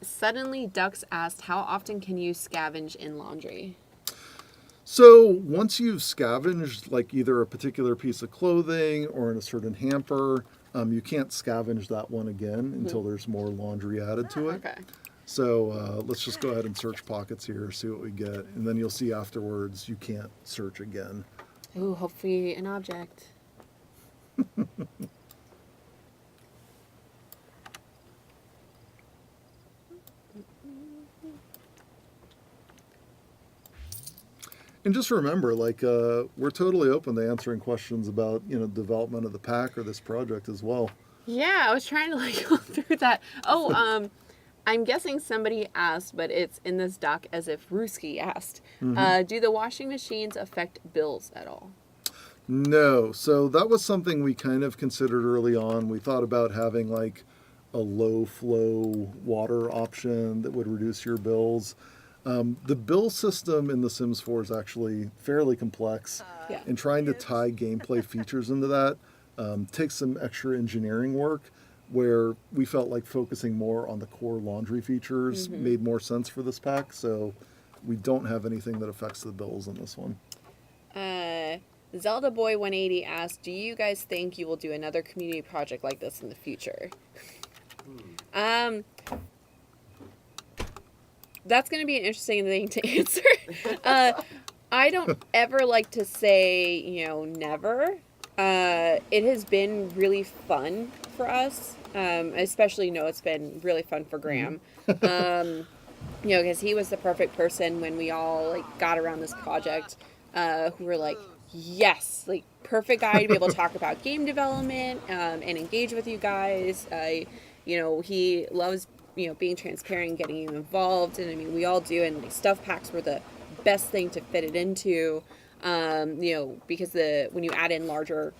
suddenly Ducks asked, how often can you scavenge in laundry? So once you've scavenged like either a particular piece of clothing or in a certain hamper, you can't scavenge that one again until there's more laundry added to it. Okay. So let's just go ahead and search pockets here, see what we get. And then you'll see afterwards you can't search again. Ooh, hopefully an object. And just remember, like, we're totally open to answering questions about, development of the pack or this project as well. Yeah, I was trying to like go through that. Oh, I'm guessing somebody asked, but it's in this doc as if Ruski asked. Do the washing machines affect bills at all? No. So that was something we kind of considered early on. We thought about having like a low flow water option that would reduce your bills. The bill system in The Sims 4 is actually fairly complex, Yeah. and trying to tie gameplay features into that takes some extra engineering work, where we felt like focusing more on the core laundry features made more sense for this pack, so we don't have anything that affects the bills in this one. Zelda Boy 180 asked, do you guys think you will do another community project like this in the future? That's going to be an interesting thing to answer. I don't ever like to say, never. It has been really fun for us. Especially, it's been really fun for Graham. Because he was the perfect person when we all got around this project, who were like, yes, perfect guy to be able to talk about game development, and engage with you guys. He loves being transparent and getting you involved. And I mean, we all do. And stuff packs were the best thing to fit it into, because when you add in larger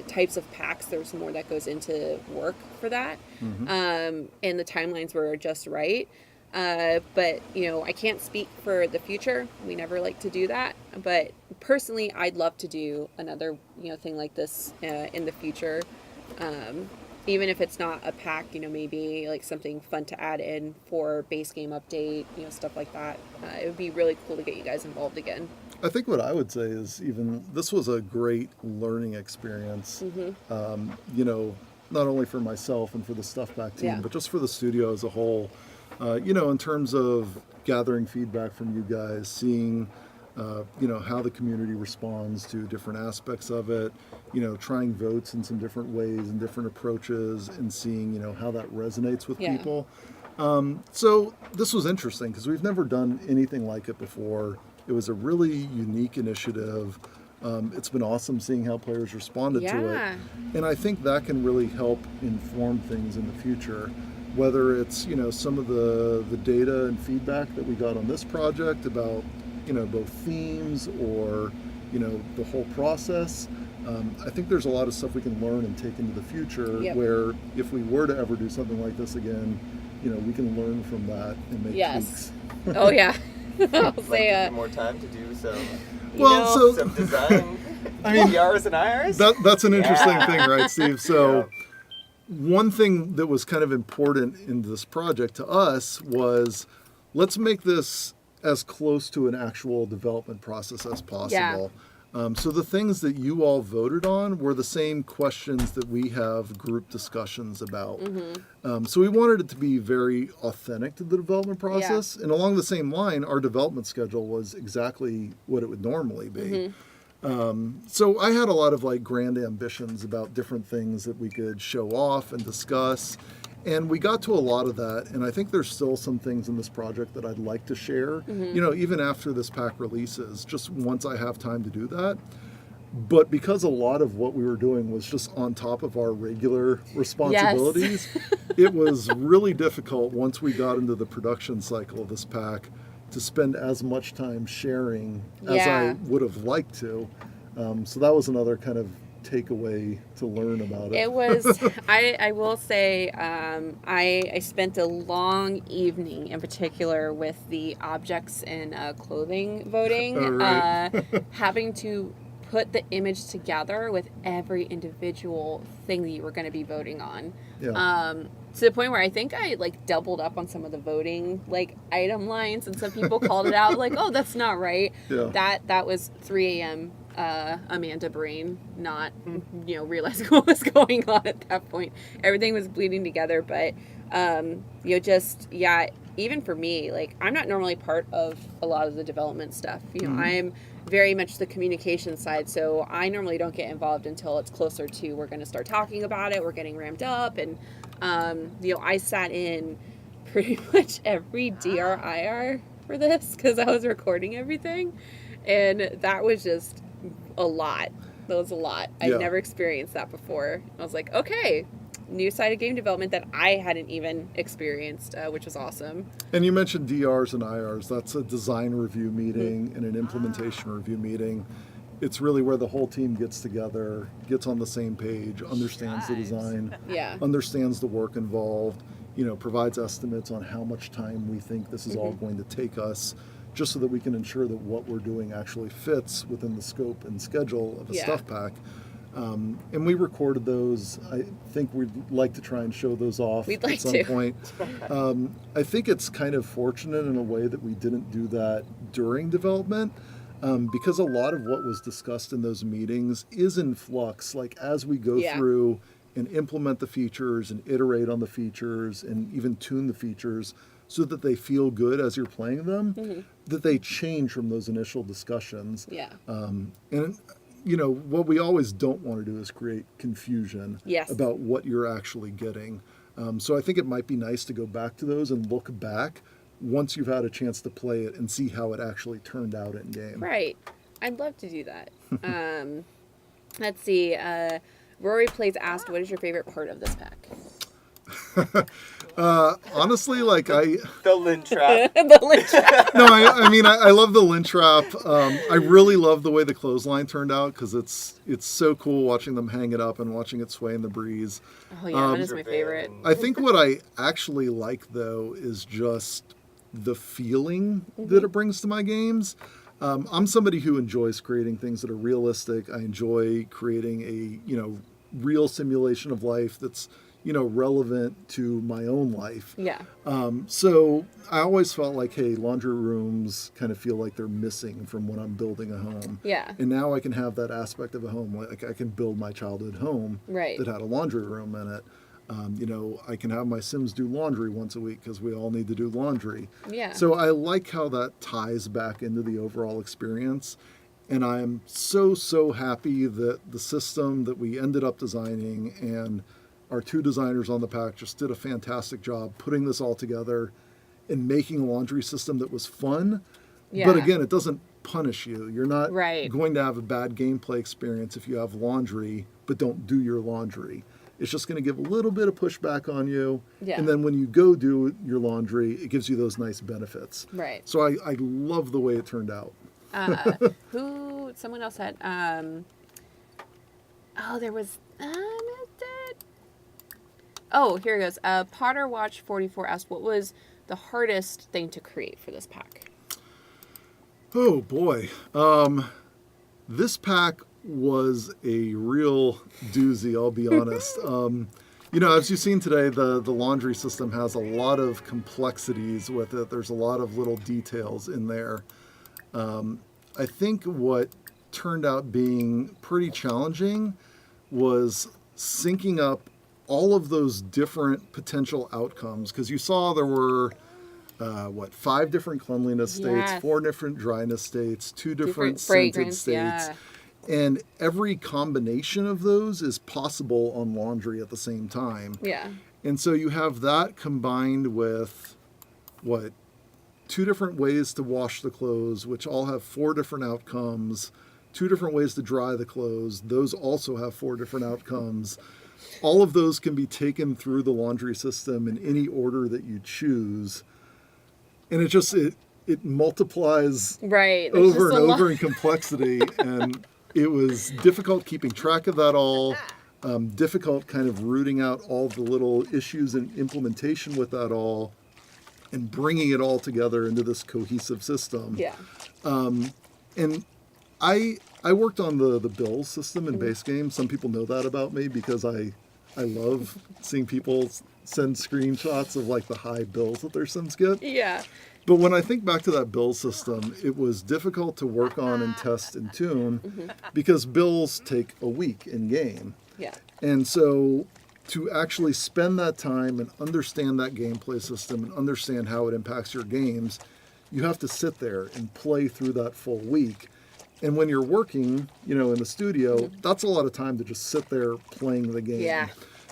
types of packs, there's more that goes into work for that. And the timelines were just right. But, I can't speak for the future. We never like to do that. But personally, I'd love to do another, thing like this in the future. Even if it's not a pack, maybe something fun to add in for base game update, stuff like that. It would be really cool to get you guys involved again. I think what I would say is this was a great learning experience, not only for myself and for the Stuff Pack team, but just for the studio as a whole. In terms of gathering feedback from you guys, seeing, how the community responds to different aspects of it, trying votes in some different ways and different approaches, and seeing, how that resonates with people. So this was interesting because we've never done anything like it before. It was a really unique initiative. It's been awesome seeing how players responded to it. And I think that can really help inform things in the future. Whether it's, some of the data and feedback that we got on this project about, both themes or, the whole process. I think there's a lot of stuff we can learn and take into the future where if we were to ever do something like this again, we can learn from that and make tweaks. Oh, yeah. I'll Say, say more time to do some, some design, PRs and IRs. That's an interesting thing, right, Steve? So one thing that was kind of important in this project to us was let's make this as close to an actual development process as possible. So the things that you all voted on were the same questions that we have group discussions about. So we wanted it to be very authentic to the development process. And along the same line, our development schedule was exactly what it would normally be. So I had a lot of like grand ambitions about different things that we could show off and discuss. And we got to a lot of that. And I think there's still some things in this project that I'd like to share, even after this pack releases, just once I have time to do that. But because a lot of what we were doing was just on top of our regular responsibilities, it was really difficult once we got into the production cycle of this pack to spend as much time sharing as I would have liked to. So that was another kind of takeaway to learn about it. It was, I will say, I spent a long evening in particular with the objects and clothing voting, having to put the image together with every individual thing that you were going to be voting on. To the point where I think I like doubled up on some of the voting like item lines, and some people called it out like, "Oh, that's not right." That was 3 a.m. Amanda brain, not realizing what was going on at that point. Everything was bleeding together, but even for me, like I'm not normally part of a lot of the development stuff. I'm very much the communication side, so I normally don't get involved until it's closer to we're going to start talking about it, we're getting ramped up, and I sat in pretty much every DRIR for this because I was recording everything, and that was just a lot. That was a lot. I'd never experienced that before. I was like, okay, new side of game development that I hadn't even experienced, which was awesome. And you mentioned DRs and IRs. That's a design review meeting and an implementation review meeting. It's really where the whole team gets together, gets on the same page, understands the design, understands the work involved, provides estimates on how much time we think this is all going to take us, just so that we can ensure that what we're doing actually fits within the scope and schedule of a stuff pack. And we recorded those. I think we'd like to try and show those off at some point. I think it's kind of fortunate in a way that we didn't do that during development, because a lot of what was discussed in those meetings is in flux. Like as we go through and implement the features and iterate on the features and even tune the features so that they feel good as you're playing them, that they change from those initial discussions. And what we always don't want to do is create confusion about what you're actually getting. So I think it might be nice to go back to those and look back once you've had a chance to play it and see how it actually turned out in game. Right. I'd love to do that. Let's see. Rory Plays asked, what is your favorite part of this pack? Honestly, like the lint trap. The lint trap. No, I love the lint trap. I really love the way the clothesline turned out because it's so cool watching them hang it up and watching it sway in the breeze. Oh yeah, that is my favorite. I think what I actually like though is just the feeling that it brings to my games. I'm somebody who enjoys creating things that are realistic. I enjoy creating a real simulation of life that's relevant to my own life. So I always felt like, hey, laundry rooms kind of feel like they're missing from when I'm building a home. And now I can have that aspect of a home. Like I can build my childhood home that had a laundry room in it. I can have my Sims do laundry once a week because we all need to do laundry. So I like how that ties back into the overall experience. And I am so happy that the system that we ended up designing and our two designers on the pack just did a fantastic job putting this all together and making a laundry system that was fun. But again, it doesn't punish you. You're not going to have a bad gameplay experience if you have laundry but don't do your laundry. It's just going to give a little bit of pushback on you. And then when you go do your laundry, it gives you those nice benefits. So I love the way it turned out. Someone else had, there was, here it goes. Potter Watch 44 asked, what was the hardest thing to create for this pack? Oh boy. This pack was a real doozy, I'll be honest. As you've seen today, the laundry system has a lot of complexities with it. There's a lot of little details in there. I think what turned out being pretty challenging was syncing up all of those different potential outcomes, because you saw there were 5 different cleanliness states, 4 different dryness states, 2 different scented states. And every combination of those is possible on laundry at the same time. Yeah. And so you have that combined with, what, 2 different ways to wash the clothes, which all have 4 different outcomes, 2 different ways to dry the clothes. Those also have 4 different outcomes. All of those can be taken through the laundry system in any order that you choose. And it multiplies Right. There's over just and a over lot. in complexity. And it was difficult keeping track of that all. Difficult kind of rooting out all the little issues and implementation with that all and bringing it all together into this cohesive system. Yeah. And I worked on the build system in base game. Some people know that about me because I love seeing people send screenshots of like the high bills that their Sims get. Yeah. But when I think back to that build system, it was difficult to work on and test and tune because bills take a week in game. Yeah. And so to actually spend that time and understand that gameplay system and understand how it impacts your games, you have to sit there and play through that full week. And when you're working, in the studio, that's a lot of time to just sit there playing the game. Yeah.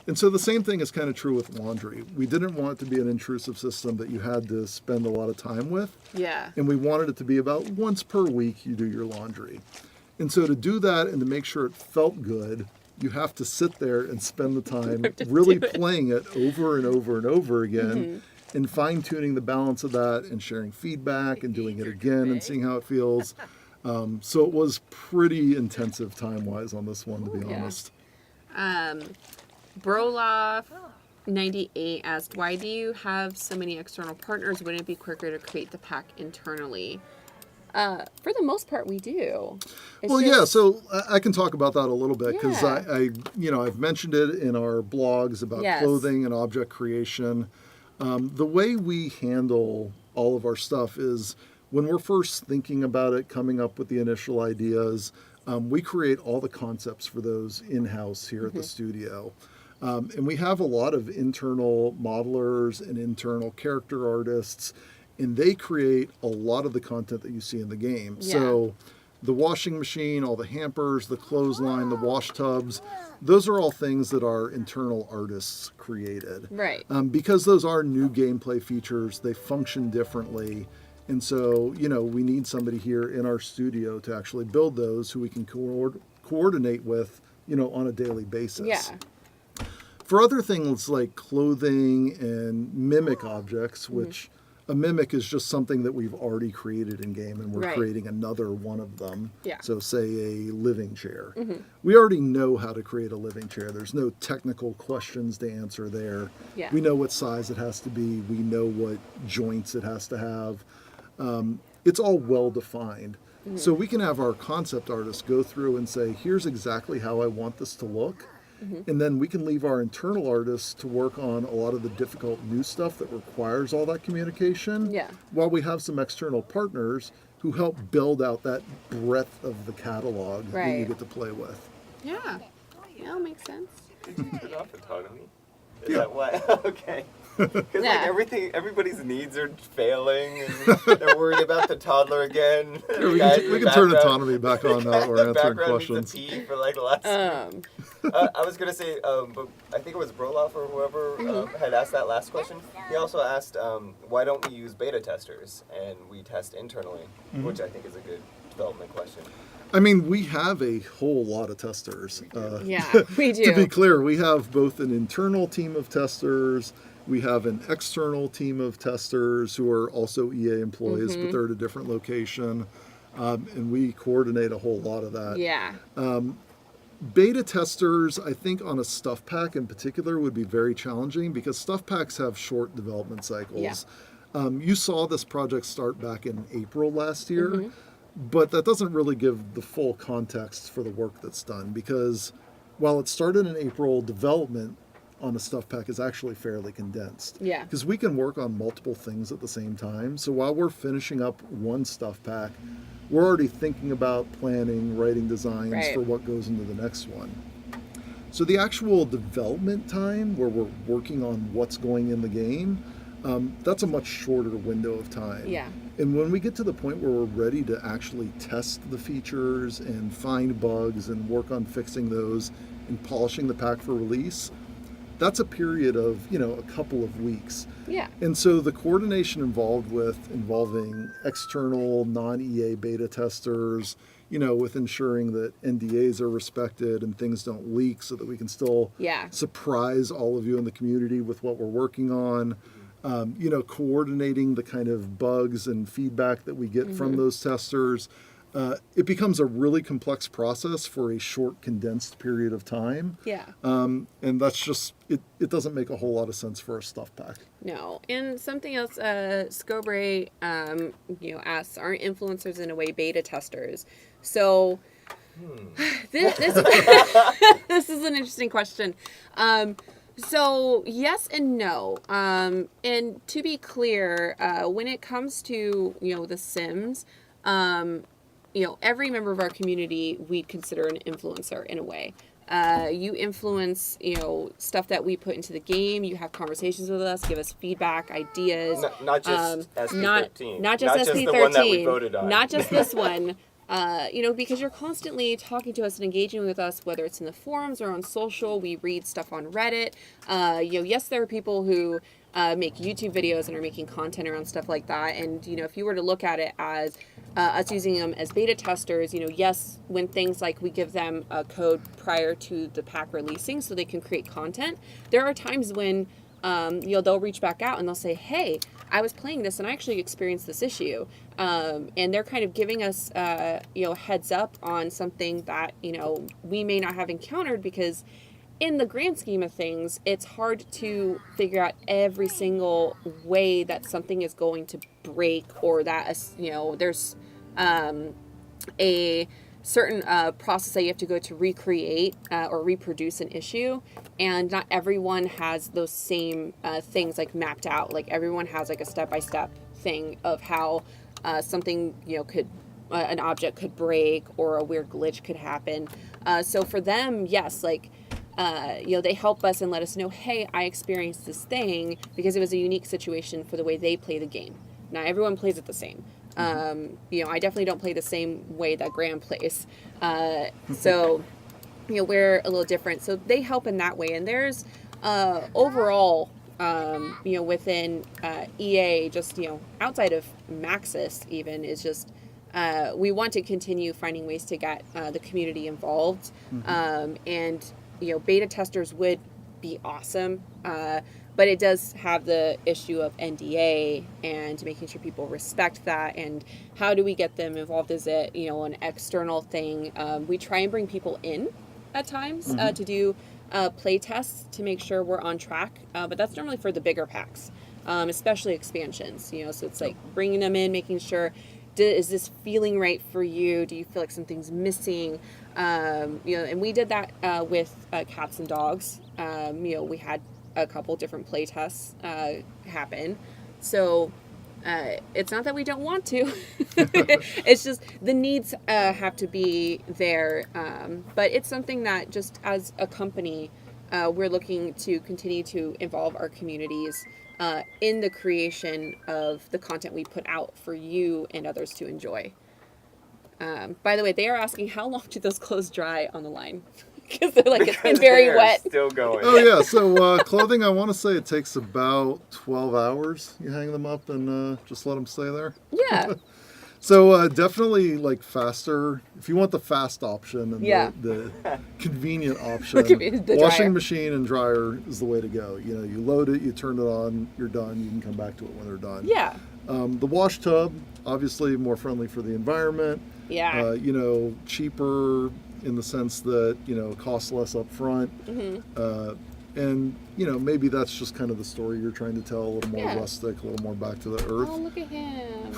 And so the same thing is kind of true with laundry. We didn't want it to be an intrusive system that you had to spend a lot of time with. Yeah. And we wanted it to be about once per week you do your laundry. And so to do that and to make sure it felt good, you have to sit there and spend the time really playing it over and over and over again and fine-tuning the balance of that and sharing feedback and doing it again and seeing how it feels. So it was pretty intensive time-wise on this one, to be honest. Broloff98 asked, why do you have so many external partners? Wouldn't it be quicker to create the pack internally? For the most part, we do. So I can talk about that a little bit because Yeah. I've mentioned it in our blogs about clothing and object creation. The way we handle all of our stuff is when we're first thinking about it, coming up with the initial ideas, we create all the concepts for those in-house here at the studio. And we have a lot of internal modelers and internal character artists, and they create a lot of the content that you see in the game. Yeah. So the washing machine, all the hampers, the clothesline, the wash tubs, those are all things that our internal artists created. Right. Because those are new gameplay features, they function differently. And so, we need somebody here in our studio to actually build those who we can coordinate with, on a daily basis. Yeah. For other things like clothing and mimic objects, which a mimic is just something that we've already created in game and we're creating another one of them. Yeah. So say a living chair. We already know how to create a living chair. There's no technical questions to answer there. Yeah. We know what size it has to be. We know what joints it has to have. It's all well defined. So we can have our concept artists go through and say, here's exactly how I want this to look. And then we can leave our internal artists to work on a lot of the difficult new stuff that requires all that communication. Yeah. While we have some external partners who help build out that breadth of the catalog that you Right. get to play with. Yeah. That makes sense. Did you turn off autonomy? Is Yeah. that why? Okay. Because Yeah. everybody's needs are failing, and they're worried about the toddler again. Yeah, we can turn autonomy back on now that we're answering questions. Pee for like the last. I was gonna say, but I think it was Broloff or whoever had asked that last question. He also asked, why don't we use beta testers and we test internally, which I think is a good development question. I mean, we have a whole lot of testers. Yeah, we do. To be clear, we have both an internal team of testers, we have an external team of testers who are also EA employees, but they're at a different location, and we coordinate a whole lot of that. Yeah. Beta testers, I think on a stuff pack in particular, would be very challenging because stuff packs have short development cycles. Yeah. You saw this project start back in April last year, but that doesn't really give the full context for the work that's done because while it started in April, development on a stuff pack is actually fairly condensed. Yeah. Because we can work on multiple things at the same time. So while we're finishing up one stuff pack, we're already thinking about planning, writing designs for what goes into the next one. So the actual development time where we're working on what's going in the game, that's a much shorter window of time. Yeah. And when we get to the point where we're ready to actually test the features and find bugs and work on fixing those and polishing the pack for release, that's a period of, a couple of weeks. Yeah. And so the coordination involving external non-EA beta testers, with ensuring that NDAs are respected and things don't leak so that we can still surprise all of you in the community with what we're working on. Coordinating the kind of bugs and feedback that we get from those testers. It becomes a really complex process for a short, condensed period of time. Yeah. And that's just, it doesn't make a whole lot of sense for a stuff pack. No. And something else, Scobre, asks, aren't influencers in a way beta testers? So this is this is an interesting question. So yes and no. And to be clear, when it comes to, The Sims, every member of our community we consider an influencer in a way. You influence, stuff that we put into the game. You have conversations with us, give us feedback, ideas. Not just SP13. Not just SP13. The one that we voted on. Not just this one. Because you're constantly talking to us and engaging with us, whether it's in the forums or on social. We read stuff on Reddit. Yes, there are people who make YouTube videos and are making content around stuff like that. And, if you were to look at it as us using them as beta testers, yes, when things like we give them a code prior to the pack releasing so they can create content, there are times when, they'll reach back out and they'll say, hey, I was playing this and I actually experienced this issue. And they're kind of giving us, heads up on something that, we may not have encountered because in the grand scheme of things, it's hard to figure out every single way that something is going to break or that, there's a certain process that you have to go to recreate or reproduce an issue, and not everyone has those same things like mapped out. Like everyone has like a step-by-step thing of how something could an object could break or a weird glitch could happen. So for them, yes, like they help us and let us know, hey, I experienced this thing because it was a unique situation for the way they play the game. Not everyone plays it the same. I definitely don't play the same way that Graham plays. So, we're a little different. So they help in that way. And there's overall, within EA, just, outside of Maxis even, is just we want to continue finding ways to get the community involved. And, beta testers would be awesome. But it does have the issue of NDA and making sure people respect that. And how do we get them involved? Is it, an external thing? We try and bring people in at times to do play tests to make sure we're on track. But that's normally for the bigger packs, especially expansions. So it's like bringing them in, making sure, is this feeling right for you? Do you feel like something's missing? And we did that with cats and dogs. We had a couple different play tests happen. So it's not that we don't want to. It's just the needs have to be there. But it's something that just as a company, we're looking to continue to involve our communities in the creation of the content we put out for you and others to enjoy. By the way, they are asking, how long do those clothes dry on the line? Because they're like, it's been very wet. Still going. Oh yeah, so clothing, I want to say it takes about 12 hours. You hang them up and just let them stay there. Yeah. So definitely like faster. If you want the fast option and the convenient option, the washing dryer. machine and dryer is the way to go. You load it, you turn it on, you're done. You can come back to it when they're done. Yeah. The wash tub, obviously more friendly for the environment. Yeah. Cheaper in the sense that, it costs less up front. And, maybe that's just kind of the story you're trying to tell, a little more rustic, a little more back to the earth. Oh, look at him.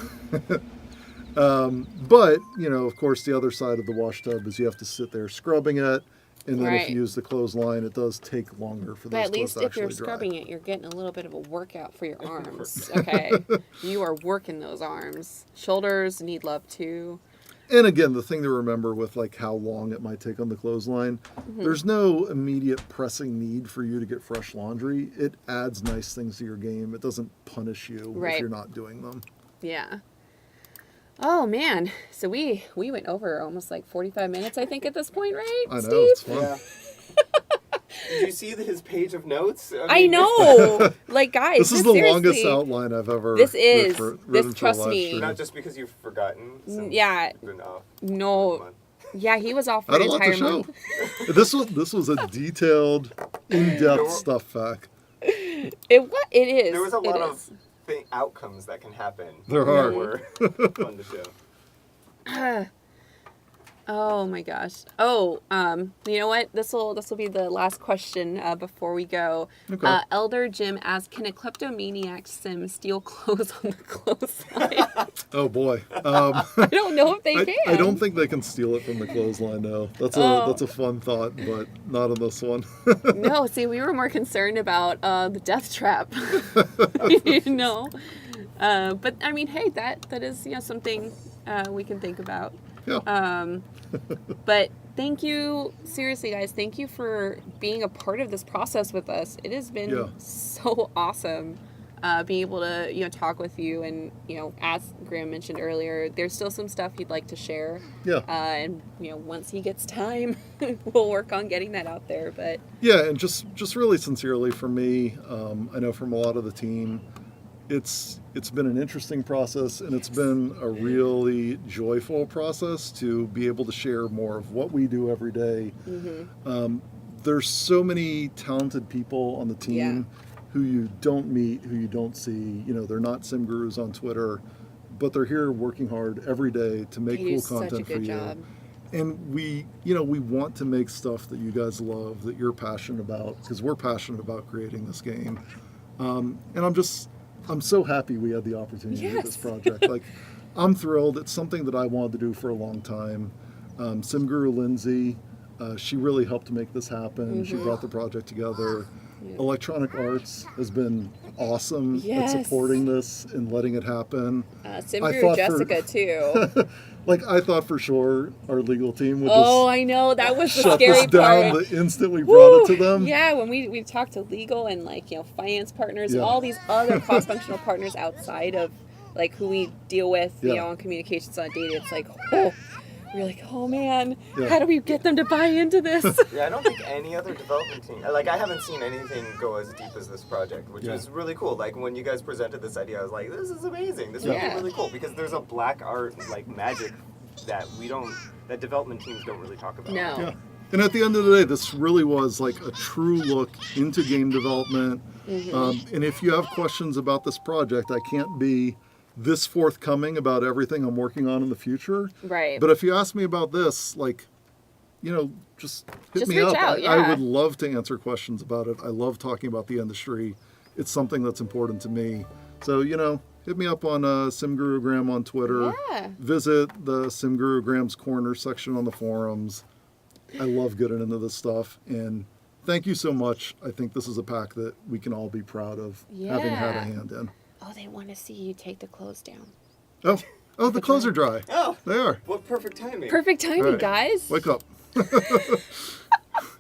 But, of course, the other side of the wash tub is you have to sit there scrubbing it. And then if you use the clothesline, it does take longer for those clothes to actually dry. But at least if you're scrubbing it, you're getting a little bit of a workout for your arms. Okay. You are working those arms. Shoulders need love too. And again, the thing to remember with like how long it might take on the clothesline, there's no immediate pressing need for you to get fresh laundry. It adds nice things to your game. It doesn't punish you if you're not doing them. Yeah. Oh man, so we went over almost like 45 minutes, I think, at this point, right? I know, Steve? it's fun. Yeah. Did you see his page of notes? I know. Like, guys, This is the seriously, longest outline I've ever. This is. written This, for a trust live me. stream. Not just because you've forgotten. Since Yeah. you've been off No. for a month. Yeah, he was off for I an don't like entire the show. month. This was a detailed, in-depth stuff pack. It is. There was a It lot is. of outcomes that can happen. There that are. were fun to show. Oh my gosh. Oh, you know what? This will be the last question before we go. Okay. Elder Jim asks, "Can a kleptomaniac sim steal clothes on the clothesline?" Oh boy. I don't know if they can. I don't think they can steal it from the clothesline, though. That's a fun thought, but not on this one. No, see, we were more concerned about the death trap. You know, but I mean, hey, that is something we can think about. Yeah. But thank you, seriously, guys. Thank you for being a part of this process with us. It has been so awesome being able to talk with you, and as Graham mentioned earlier, there's still some stuff he'd like to share. Yeah. And once he gets time, we'll work on getting that out there. But Yeah, and just really sincerely for me, I know from a lot of the team, it's been an interesting process, and it's been a really joyful process to be able to share more of what we do every day. There's so many talented people on the team who you don't meet, who you don't see. They're not sim gurus on Twitter, but they're here working hard every day to make cool content for you. And we want to make stuff that you guys love, that you're passionate about, because we're passionate about creating this game. And I'm so happy we had the opportunity to do this project. Like, I'm thrilled. It's something that I wanted to do for a long time. Sim Guru Lindsay, she really helped to make this happen. She brought the project together. Electronic Arts has been awesome at supporting this and letting it happen. Sim Guru Jessica too. Like, I thought for sure our legal team would I know, that was the shut scary this down part. the instant we brought it to them. Yeah, when we talked to legal and finance partners, all these other cross-functional partners outside of who we deal with, on communications on data, it's like, we're like, oh man, how do we get them to buy into this? Yeah, I don't think any other development team, I haven't seen anything go as deep as this project, which is really cool. Like, when you guys presented this idea, I was like, this is amazing. This would be really cool, because there's a black art, magic that that development teams don't really talk about. No. Yeah. And at the end of the day, this really was like a true look into game development. And if you have questions about this project, I can't be this forthcoming about everything I'm working on in the future. Right. But if you ask me about this, just hit me reach up. out, I would love to answer questions about it. I love talking about the industry. It's something that's important to me. So, hit me up on SimGurugram on Twitter. Yeah. Visit the SimGurugram's Corner section on the forums. I love getting into this stuff. And thank you so much. I think this is a pack that we can all be proud of having had a hand in. Oh, they want to see you take the clothes down. Oh, the clothes are dry. Oh, they are. what perfect timing. Perfect timing, Right. guys. Wake up.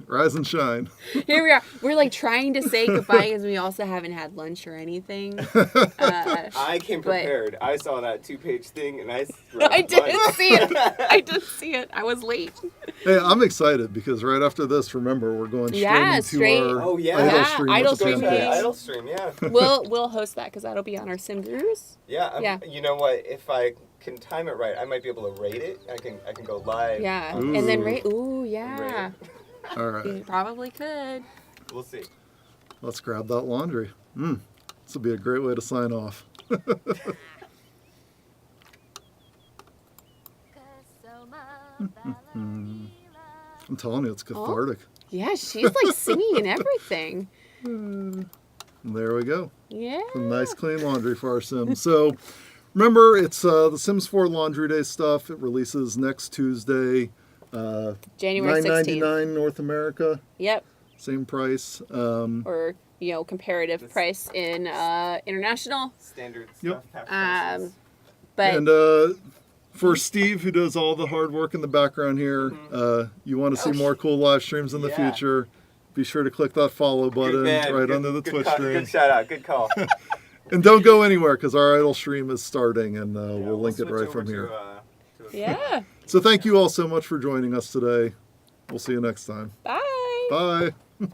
Rise and shine. Here we are. We're trying to say goodbye because we also haven't had lunch or anything. I came prepared. I saw that 2-page thing, and I didn't see it. I didn't see it. I was late. Hey, I'm excited because right after this, remember, we're going straight into our Idle Stream. Idle with the Stream. Pancakes. Idle Stream, yeah. We'll host that because that'll be on our Sim Gurus. Yeah, you know what? If I can time it right, I might be able to rate it. I can go live. Yeah, Ooh. and then rate. Ooh, yeah. All right. You probably could. We'll see. Let's grab that laundry. This will be a great way to sign off. I'm telling you, it's cathartic. Yeah, she's singing and everything. There we go. Yeah. Some nice clean laundry for our Sims. So remember, it's the Sims 4 Laundry Day stuff. It releases next Tuesday. January 16th. $9.99 North America. Yep. Same price. Or comparative price in international. Standard Yep. stuff. But And For Steve, who does all the hard work in the background here, you want to see more cool live streams in the future, be sure to click that follow button right under the Twitch stream. Good shout out. Good call. And don't go anywhere because our idle stream is starting, and we'll link it right from here. Yeah. So thank you all so much for joining us today. We'll see you next time. Bye. Bye.